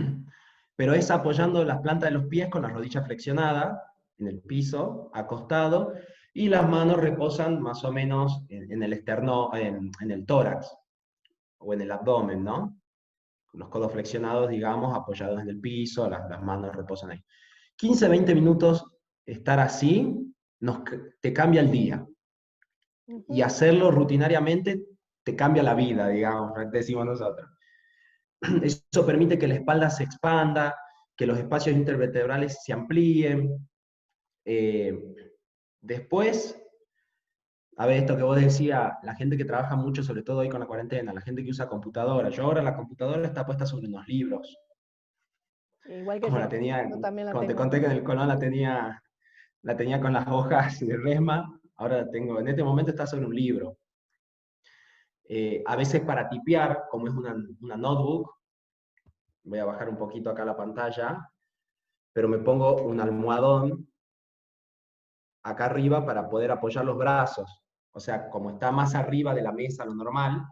pero es apoyando las plantas de los pies con la rodilla flexionada en el piso, acostado, y las manos reposan más o menos en el esterno, en el tórax o en el abdomen, ¿no? Los codos flexionados, digamos, apoyados en el piso, las manos reposan ahí. 15-20 minutos estar así te cambia el día. Y Ujú. hacerlo rutinariamente te cambia la vida, digamos, decimos nosotros. Eso permite que la espalda se expanda, que los espacios intervertebrales se amplíen. Después, a ver, esto que vos decías, la gente que trabaja mucho, sobre todo hoy con la cuarentena, la gente que usa computadora. Yo ahora la computadora está puesta sobre unos libros, Igual que como yo, la tenía, yo también la como te tengo. conté que en el Colón la tenía con las hojas de resma, ahora la tengo, en este momento está sobre un libro. A veces para tipear, como es una notebook, voy a bajar un poquito acá la pantalla, pero me pongo un almohadón acá arriba para poder apoyar los brazos. O sea, como está más arriba de la mesa lo normal,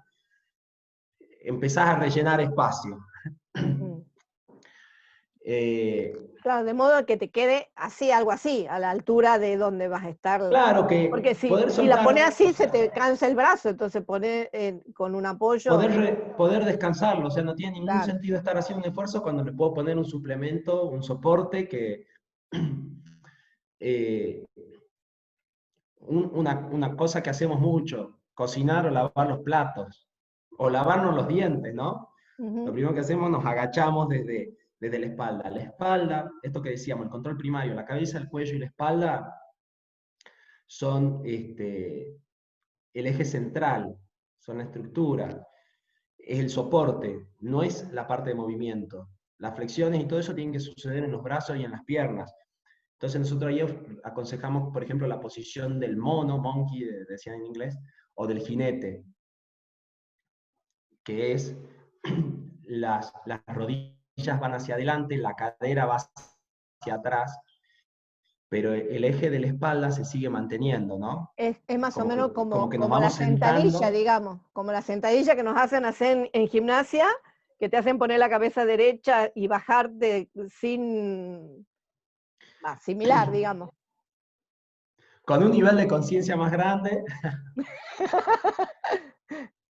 empezás a rellenar espacio. Mm. Eh, Claro, de modo que te quede así, algo así, a la altura de donde vas a estar. claro que Porque poder si la pones soltar, o así, se te sea, cansa el brazo, entonces pones con un apoyo. poder descansarlo, o sea, no tiene ningún Claro. sentido estar haciendo un esfuerzo cuando le puedo poner un suplemento, un soporte que... eh, una cosa que hacemos mucho, cocinar o lavar los platos, o lavarnos los dientes, ¿no? Lo Ujú. primero que hacemos, nos agachamos desde la espalda. La espalda, esto que decíamos, el control primario, la cabeza, el cuello y la espalda son el eje central, son la estructura, es el soporte, no es la parte de movimiento. Las flexiones y todo eso tienen que suceder en los brazos y en las piernas. Entonces nosotros ahí aconsejamos, por ejemplo, la posición del mono, monkey, decían en inglés, o del jinete, que es las rodillas van hacia adelante, la cadera va hacia atrás, pero el eje de la espalda se sigue manteniendo, ¿no? Es más o Como que, menos como que nos como la vamos sentadilla, sentando. digamos, como la sentadilla que nos hacen hacer en gimnasia, que te hacen poner la cabeza derecha y bajar sin, similar, digamos. Con un nivel de conciencia más grande.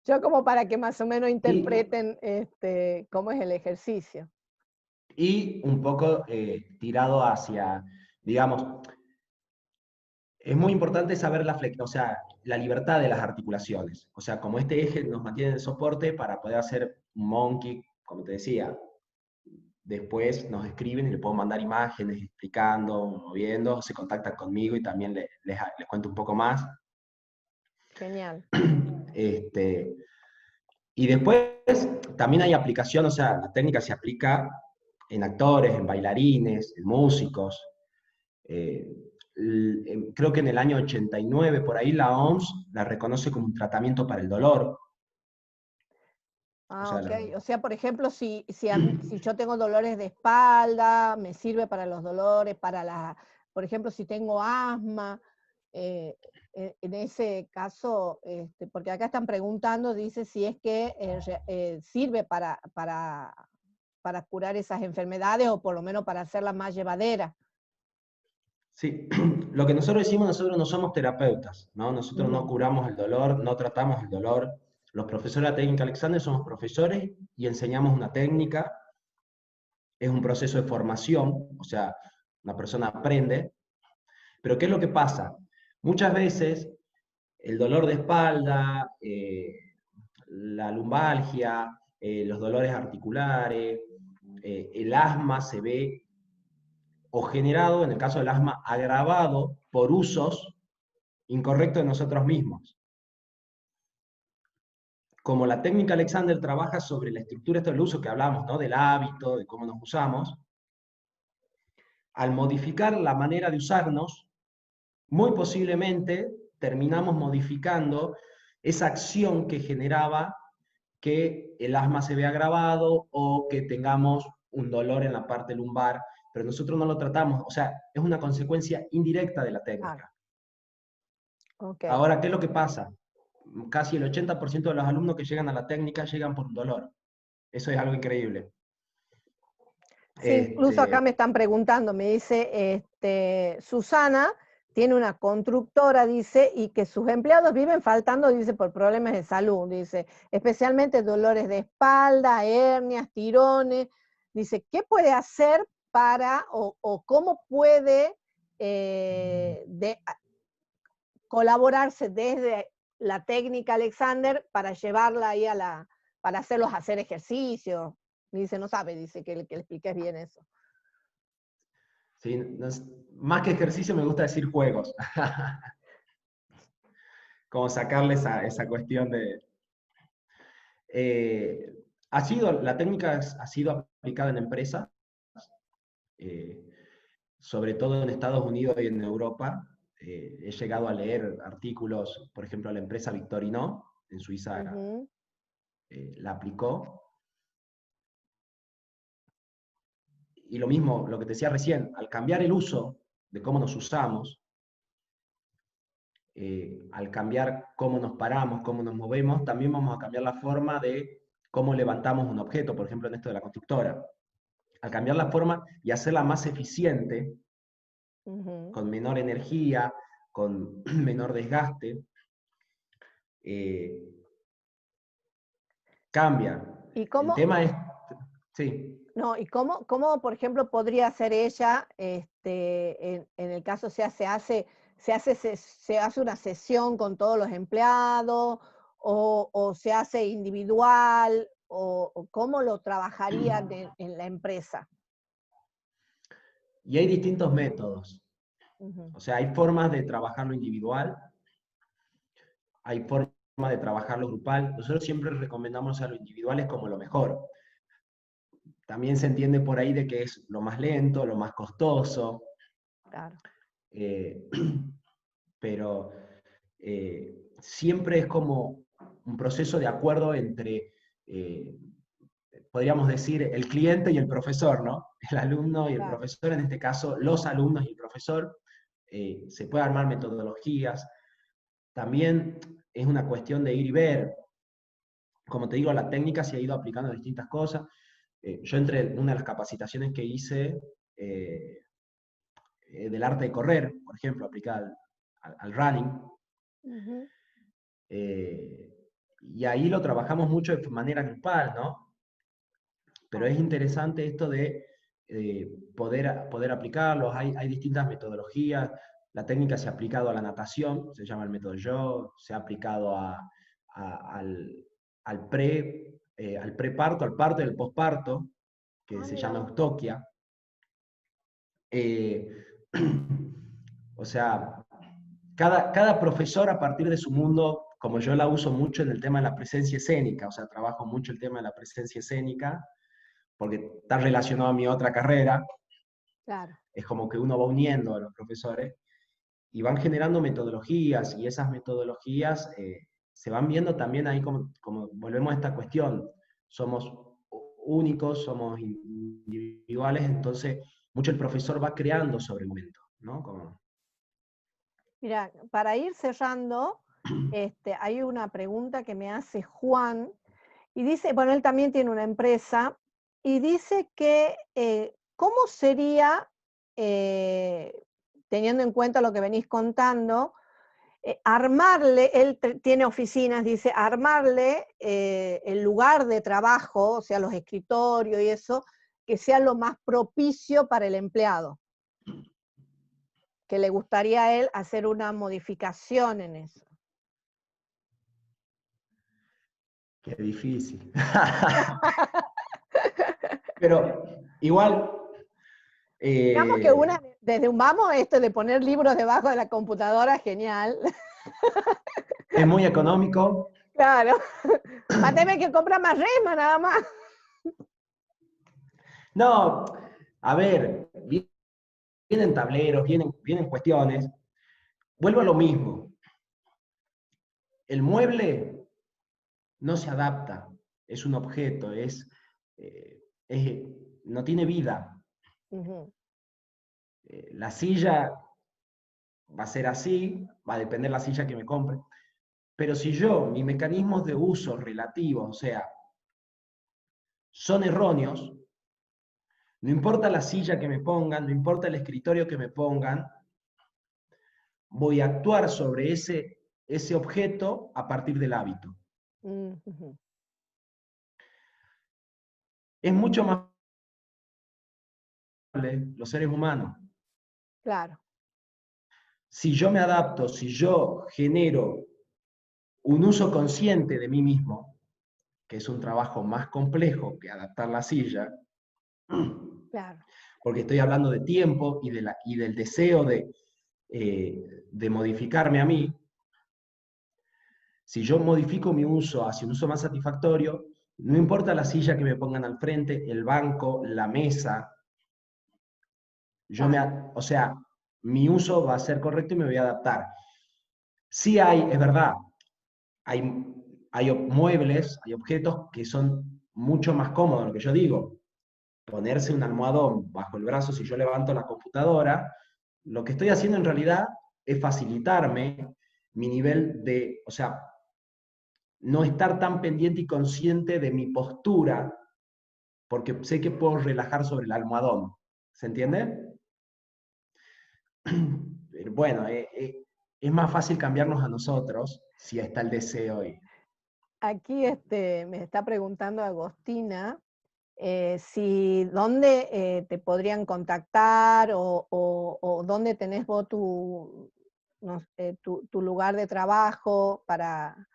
Yo como para que más o menos y, interpreten cómo es el ejercicio. y un poco tirado hacia, digamos, es muy importante saber o sea, la libertad de las articulaciones. O sea, como este eje nos mantiene en soporte para poder hacer un monkey, como te decía. Después nos escriben y le puedo mandar imágenes explicando, moviendo, se contactan conmigo y también les cuento un poco más. Genial. Este, y después también hay aplicación, o sea, la técnica se aplica en actores, en bailarines, en músicos. Eh, Creo que en el año 89, por ahí, la OMS la reconoce como un tratamiento para el dolor. O Ah, sea, ok. O sea, por ejemplo, si yo tengo dolores de espalda, me sirve para los dolores, por ejemplo, si tengo asma, eh, en ese caso, porque acá están preguntando, dice si es que sirve para curar esas enfermedades o por lo menos para hacerlas más llevaderas. sí, lo que nosotros decimos, nosotros no somos terapeutas, ¿no? Nosotros no Ujú. curamos el dolor, no tratamos el dolor. Los profesores de la técnica Alexander somos profesores y enseñamos una técnica, es un proceso de formación, o sea, una persona aprende, pero ¿qué es lo que pasa? Muchas veces el dolor de espalda, la lumbalgia, los dolores articulares, el asma se ve o generado, en el caso del asma, agravado por usos incorrectos de nosotros mismos. Como la técnica Alexander trabaja sobre la estructura del uso que hablamos, ¿no? Del hábito, de cómo nos usamos, al modificar la manera de usarnos, muy posiblemente terminamos modificando esa acción que generaba que el asma se vea agravado o que tengamos un dolor en la parte lumbar, pero nosotros no lo tratamos, o sea, es una consecuencia indirecta de la Ah, técnica. ok. Ahora, ¿qué es lo que pasa? Casi el 80% de los alumnos que llegan a la técnica llegan por un dolor. Eso es algo increíble. Sí, incluso acá Este, me están preguntando, me dice, Susana tiene una constructora, dice, y que sus empleados viven faltando, dice, por problemas de salud, dice, especialmente dolores de espalda, hernias, tirones, dice, ¿qué puede hacer o cómo puede colaborarse desde la técnica Alexander para llevarla ahí para hacerlos hacer ejercicios? Dice, no sabe, dice que le expliques bien eso. ¿sí? Más que ejercicio me gusta decir juegos. Como sacarle esa cuestión de... la técnica ha sido aplicada en empresas, eh, sobre todo en Estados Unidos y en Europa. He llegado a leer artículos, por ejemplo, la empresa Victorinox en Suiza Ujú. la aplicó. Y lo mismo, lo que te decía recién, al cambiar el uso de cómo nos usamos, al cambiar cómo nos paramos, cómo nos movemos, también vamos a cambiar la forma de cómo levantamos un objeto, por ejemplo en esto de la constructora. Al cambiar la forma y hacerla más eficiente, Ujú. con menor energía, con menor desgaste, eh, cambia. ¿Y El cómo, tema es, sí, no, y cómo, por ejemplo, podría hacer ella, en el caso, o sea, se hace una sesión con todos los empleados, o se hace individual, o cómo lo trabajarían en la empresa? Y hay distintos métodos. Ujú. O sea, hay formas de trabajarlo individual, hay formas de trabajarlo grupal. Nosotros siempre recomendamos a lo individual como lo mejor. También se entiende por ahí de que es lo más lento, lo más costoso, Claro, eh, pero siempre es como un proceso de acuerdo entre, podríamos decir, el cliente y el profesor, ¿no? El alumno y el claro. profesor, en este caso, los alumnos y el profesor. Se puede armar metodologías. También es una cuestión de ir y ver. Como te digo, la técnica se ha ido aplicando a distintas cosas. Yo entre una de las capacitaciones que hice eh, del arte de correr, por ejemplo, aplicada al running, Ujú. eh, y ahí lo trabajamos mucho de manera grupal, ¿no? Pero Ah, es interesante esto de poder aplicarlos, hay distintas metodologías, la técnica se ha aplicado a la natación, se llama el método Yo, se ha aplicado al, al preparto, al parto y al posparto, que se mira llama vos. Eustoquia. Eh, o sea, cada profesor a partir de su mundo, como yo la uso mucho en el tema de la presencia escénica, o sea, trabajo mucho el tema de la presencia escénica, porque está relacionado a mi otra carrera, Claro. es como que uno va uniendo a los profesores y van generando metodologías y esas metodologías se van viendo también ahí como volvemos a esta cuestión, somos únicos, somos individuales, entonces mucho el profesor va creando sobre el momento, ¿no? Como, Mira, para ir cerrando, hay una pregunta que me hace Juan y dice, bueno, él también tiene una empresa y dice que cómo sería, eh, teniendo en cuenta lo que venís contando, armarle, él tiene oficinas, dice, armarle el lugar de trabajo, o sea, los escritorios y eso, que sea lo más propicio para el empleado, que le gustaría a él hacer una modificación en eso. qué difícil. Pero igual, Digamos que eh, una, desde un vamos, esto de poner libros debajo de la computadora, genial. es muy económico. Claro. Va a tener que comprar más rema nada más. No, a ver, vienen tableros, vienen cuestiones. Vuelvo a lo mismo. El mueble no se adapta, es un objeto, eh, es- no tiene vida. Ujú. La silla va a ser así, va a depender la silla que me compre. Pero si yo, mis mecanismos de uso relativos, o sea, son erróneos, no importa la silla que me pongan, no importa el escritorio que me pongan, voy a actuar sobre ese objeto a partir del hábito. Ujú. Es mucho más probable los seres humanos. Claro. Si yo me adapto, si yo genero un uso consciente de mí mismo, que es un trabajo más complejo que adaptar la silla, Claro. porque estoy hablando de tiempo y del deseo de modificarme a mí, si yo modifico mi uso hacia un uso más satisfactorio, no importa la silla que me pongan al frente, el banco, la mesa, Claro. o sea, mi uso va a ser correcto y me voy a adaptar. Sí hay, es verdad, hay, hay muebles, hay objetos que son mucho más cómodos, lo que yo digo. Ponerse un almohadón bajo el brazo si yo levanto la computadora, lo que estoy haciendo en realidad es facilitarme mi nivel de, o sea, no estar tan pendiente y consciente de mi postura, porque sé que puedo relajar sobre el almohadón. ¿Se entiende? Pero bueno, es más fácil cambiarnos a nosotros si está el deseo. Aquí me está preguntando Agostina si dónde te podrían contactar o dónde tenés vos no sé, tu lugar de trabajo para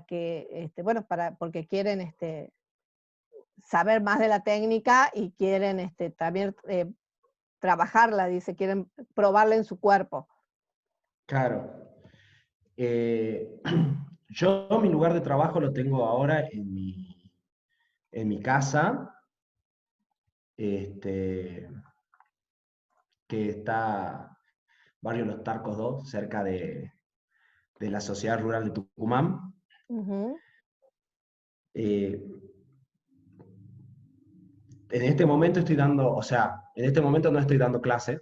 que, bueno, porque quieren saber más de la técnica y quieren también trabajarla, dice, quieren probarla en su cuerpo. Claro. Yo mi lugar de trabajo lo tengo ahora en mi casa, este, que está Barrio Los Tarcos 2, cerca de la Sociedad Rural de Tucumán. Ujú. Eh, en este momento estoy dando, o sea, en este momento no estoy dando clase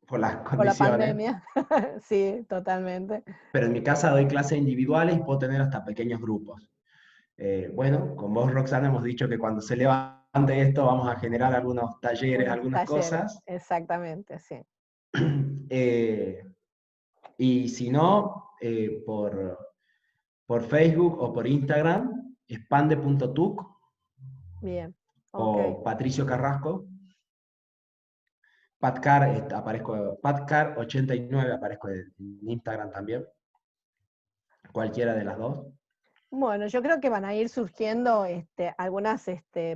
por las Por la condiciones, pandemia, sí, totalmente. pero en mi casa doy clases individuales y puedo tener hasta pequeños grupos. Bueno, con vos, Roxana, hemos dicho que cuando se levante esto vamos a generar algunos talleres, Unos algunas talleres, cosas. exactamente, sí. Eh, y si no, por Facebook o por Instagram, expande.tuc Bien, ok. o Patricio Carrasco. Patcar, aparezco, Patcar89 aparezco en Instagram también. Cualquiera de las dos. Bueno, yo creo que van a ir surgiendo algunas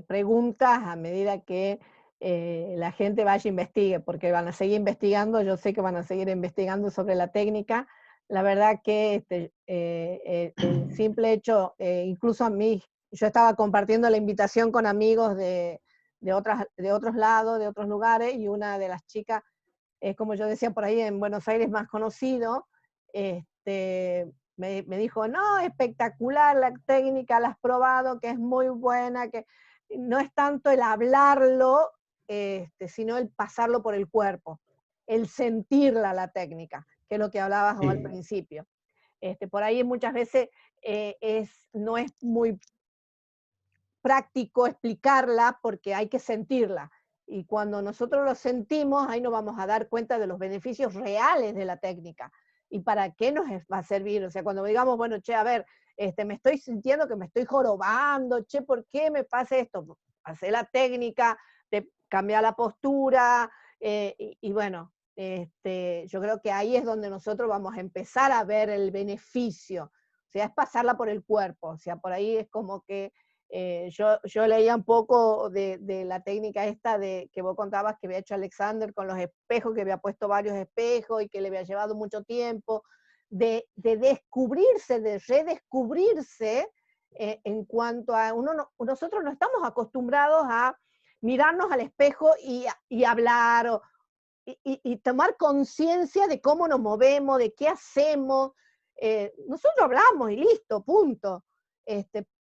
preguntas a medida que la gente vaya a investigue, porque van a seguir investigando, yo sé que van a seguir investigando sobre la técnica. La verdad que el simple hecho, incluso a mí, yo estaba compartiendo la invitación con amigos de otros lados, de otros lugares, y una de las chicas, como yo decía por ahí en Buenos Aires más conocido, me dijo, no, espectacular la técnica, la has probado, que es muy buena, que no es tanto el hablarlo, sino el pasarlo por el cuerpo, el sentirla la técnica, que es lo que hablabas vos al Sí, principio. Por ahí muchas veces no es muy práctico explicarla porque hay que sentirla. Y cuando nosotros lo sentimos, ahí nos vamos a dar cuenta de los beneficios reales de la técnica y para qué nos va a servir. O sea, cuando digamos, bueno, che, a ver, me estoy sintiendo que me estoy jorobando, che, ¿por qué me pasa esto? Hacer la técnica, de cambiar la postura, y bueno, yo creo que ahí es donde nosotros vamos a empezar a ver el beneficio. O sea, es pasarla por el cuerpo. O sea, por ahí es como que yo leía un poco de la técnica esta que vos contabas que había hecho Alexander con los espejos, que había puesto varios espejos y que le había llevado mucho tiempo, de descubrirse, de redescubrirse en cuanto a nosotros no estamos acostumbrados a mirarnos al espejo y hablar y tomar conciencia de cómo nos movemos, de qué hacemos. Nosotros hablamos y listo, punto.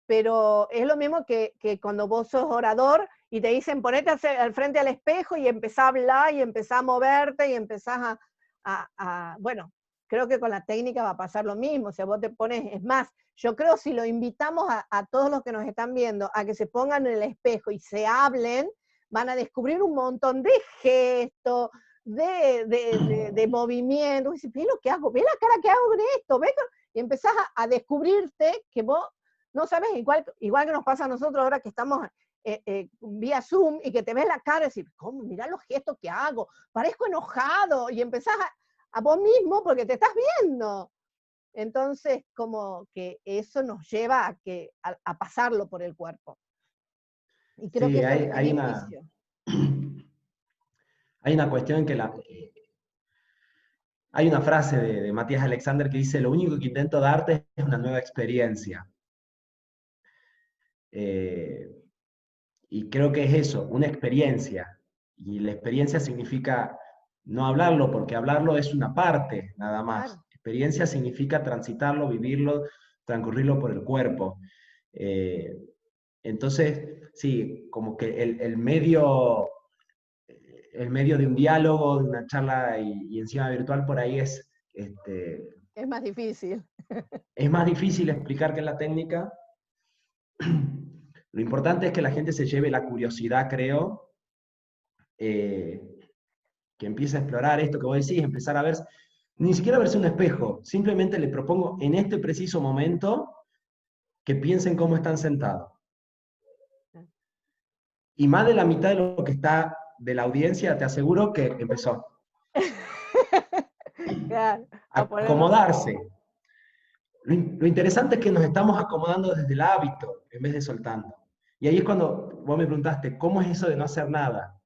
Pero es lo mismo que cuando vos sos orador y te dicen ponete al frente al espejo y empezás a hablar y empezás a moverte y empezás bueno, creo que con la técnica va a pasar lo mismo. O sea, vos te pones, es más, yo creo si lo invitamos a todos los que nos están viendo a que se pongan en el espejo y se hablen, van a descubrir un montón de gestos, de movimiento. Y dices, ve lo que hago, ve la cara que hago con esto, ve, y empezás a descubrirte que vos no sabes, igual que nos pasa a nosotros ahora que estamos vía Zoom y que te ves la cara y decís, ¿cómo? Mirá los gestos que hago, parezco enojado, y empezás a vos mismo porque te estás viendo. Entonces, como que eso nos lleva a pasarlo por el cuerpo. Y creo que sí, eso es el hay una, beneficio. hay una cuestión que hay una frase de Matías Alexander que dice, lo único que intento darte es una nueva experiencia. Eh, y creo que es eso, una experiencia. Y la experiencia significa no hablarlo, porque hablarlo es una parte nada más. Claro. Experiencia significa transitarlo, vivirlo, transcurrirlo por el cuerpo. Eh, entonces, sí, como que el medio de un diálogo, de una charla y encima virtual por ahí Es más difícil. es más difícil explicar que la técnica. Lo importante es que la gente se lleve la curiosidad, creo, eh, que empiece a explorar esto que vos decís, empezar a ver, ni siquiera verse un espejo, simplemente le propongo en este preciso momento que piensen cómo están sentados. Y más de la mitad de lo que está de la audiencia, te aseguro que empezó. Claro, a ponerlo. Acomodarse. Lo interesante es que nos estamos acomodando desde el hábito en vez de soltando. Y ahí es cuando vos me preguntaste, ¿cómo es eso de no hacer nada?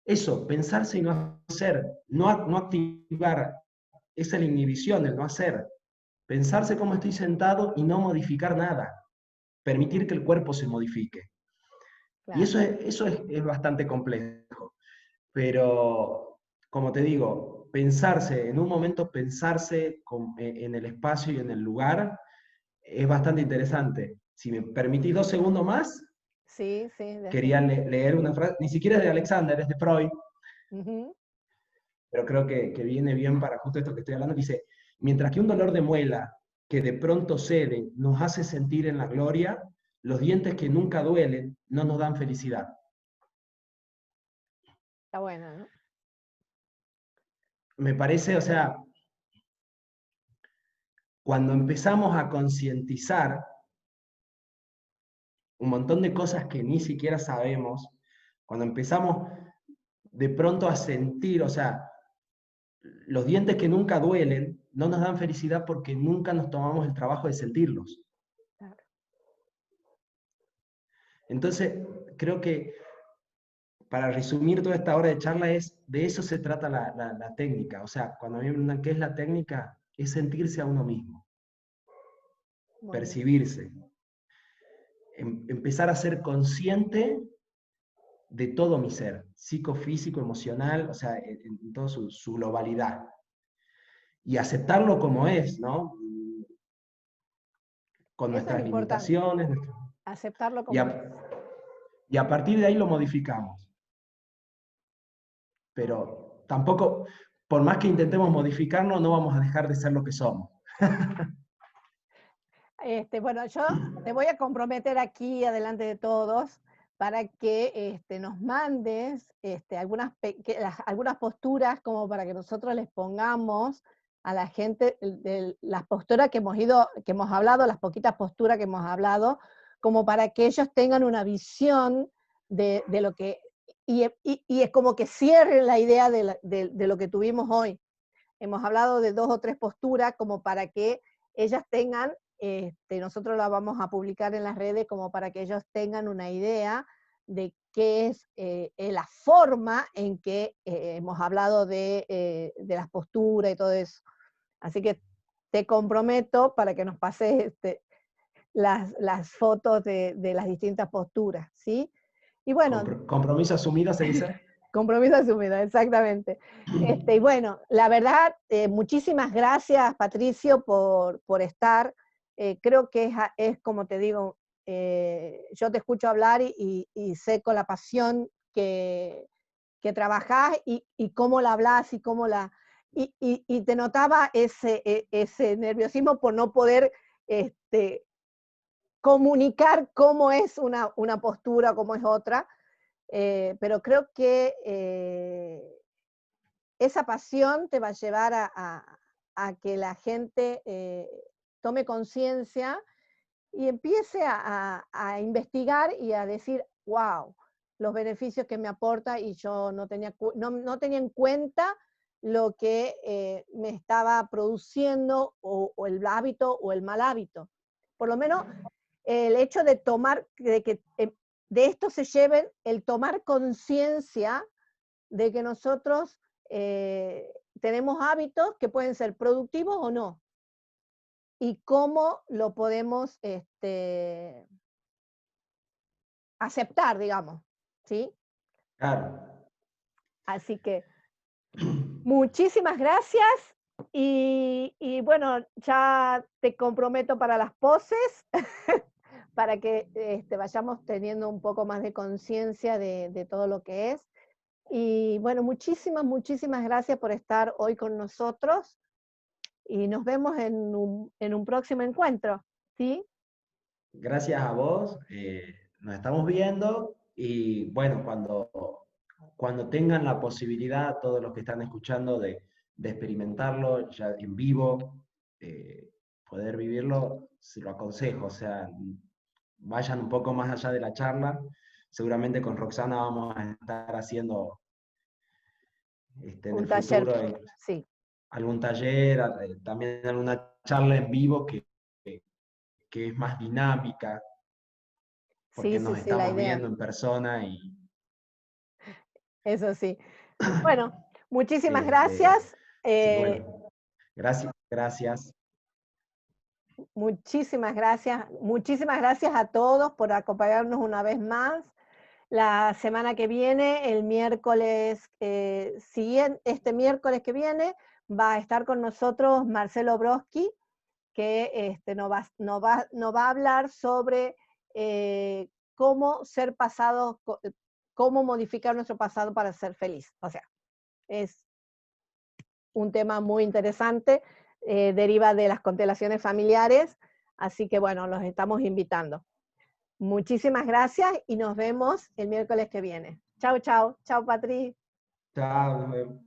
eso, pensarse y no hacer, no activar esa inhibición, el no hacer. Pensarse cómo estoy sentado y no modificar nada. Permitir que el cuerpo se modifique. Y Claro. eso es bastante complejo. Pero, como te digo, pensarse, en un momento pensarse en el espacio y en el lugar es bastante interesante. Si me permitís 2 segundos más, Sí, sí, quería decime. leer una frase, ni siquiera es de Alexander, es de Freud, Ujú. pero creo que viene bien para justo esto que estoy hablando. Dice, mientras que un dolor de muela que de pronto cede nos hace sentir en la gloria, los dientes que nunca duelen no nos dan felicidad. Está buena, ¿no? Me parece, o sea, cuando empezamos a concientizar un montón de cosas que ni siquiera sabemos, cuando empezamos de pronto a sentir, o sea, los dientes que nunca duelen no nos dan felicidad porque nunca nos tomamos el trabajo de sentirlos. Claro. Entonces, creo que para resumir toda esta hora de charla de eso se trata la técnica. O sea, cuando a mí me preguntan qué es la técnica, es sentirse a uno mismo, Buenísimo. percibirse, empezar a ser consciente de todo mi ser, psicofísico, emocional, o sea, en toda su globalidad. Y aceptarlo como es, ¿no? Con Eso es nuestras importante, limitaciones, aceptarlo y, como es. y a partir de ahí lo modificamos. Ok. Pero tampoco, por más que intentemos modificarlo, no vamos a dejar de ser lo que somos. Bueno, yo te voy a comprometer aquí, adelante de todos, para que nos mandes algunas posturas como para que nosotros les pongamos a la gente de las posturas que hemos hablado, las poquitas posturas que hemos hablado, como para que ellos tengan una visión de lo que, y es como que cierren la idea de lo que tuvimos hoy. Hemos hablado de 2 o 3 posturas como para que ellas tengan, nosotros la vamos a publicar en las redes como para que ellos tengan una idea de qué es la forma en que hemos hablado de las posturas y todo eso. Así que te comprometo para que nos pases las fotos de las distintas posturas, ¿sí? Y bueno, Compromiso asumido, se dice. compromiso asumido, exactamente. Y bueno, la verdad, muchísimas gracias, Patricio, por estar. Creo que es como te digo, yo te escucho hablar y sé con la pasión que trabajás y cómo la hablas y cómo y te notaba ese nerviosismo por no poder comunicar cómo es una postura, cómo es otra. Pero creo que esa pasión te va a llevar a que la gente tome conciencia y empiece a investigar y a decir, wow, los beneficios que me aporta y yo no tenía en cuenta lo que me estaba produciendo o el hábito o el mal hábito. Por lo menos el hecho de tomar, de que de esto se lleven el tomar conciencia de que nosotros tenemos hábitos que pueden ser productivos o no, y cómo lo podemos aceptar, digamos, ¿sí? Claro. Así que muchísimas gracias y bueno, ya te comprometo para las poses, para que vayamos teniendo un poco más de conciencia de todo lo que es. Y bueno, muchísimas gracias por estar hoy con nosotros y nos vemos en un próximo encuentro, ¿sí? Gracias a vos, nos estamos viendo y bueno, cuando tengan la posibilidad, todos los que están escuchando, de experimentarlo ya en vivo, poder vivirlo, se lo aconsejo, o sea, vayan un poco más allá de la charla. Seguramente con Roxana vamos a estar haciendo en Un el taller, futuro sí, algún taller, también alguna charla en vivo que es más dinámica, porque sí, sí, nos sí, la estamos idea. viendo en persona y Eso sí. Bueno, muchísimas Este, gracias. así que bueno, gracias. Muchísimas gracias a todos por acompañarnos una vez más. La semana que viene, el miércoles siguiente, este miércoles que viene, va a estar con nosotros Marcelo Broski, que nos va a hablar sobre cómo ser pasado, cómo modificar nuestro pasado para ser feliz. O sea, es un tema muy interesante, deriva de las constelaciones familiares, así que bueno, los estamos invitando. Muchísimas gracias y nos vemos el miércoles que viene. Chau, chau. Chau, Patri. Chao, nos vemos.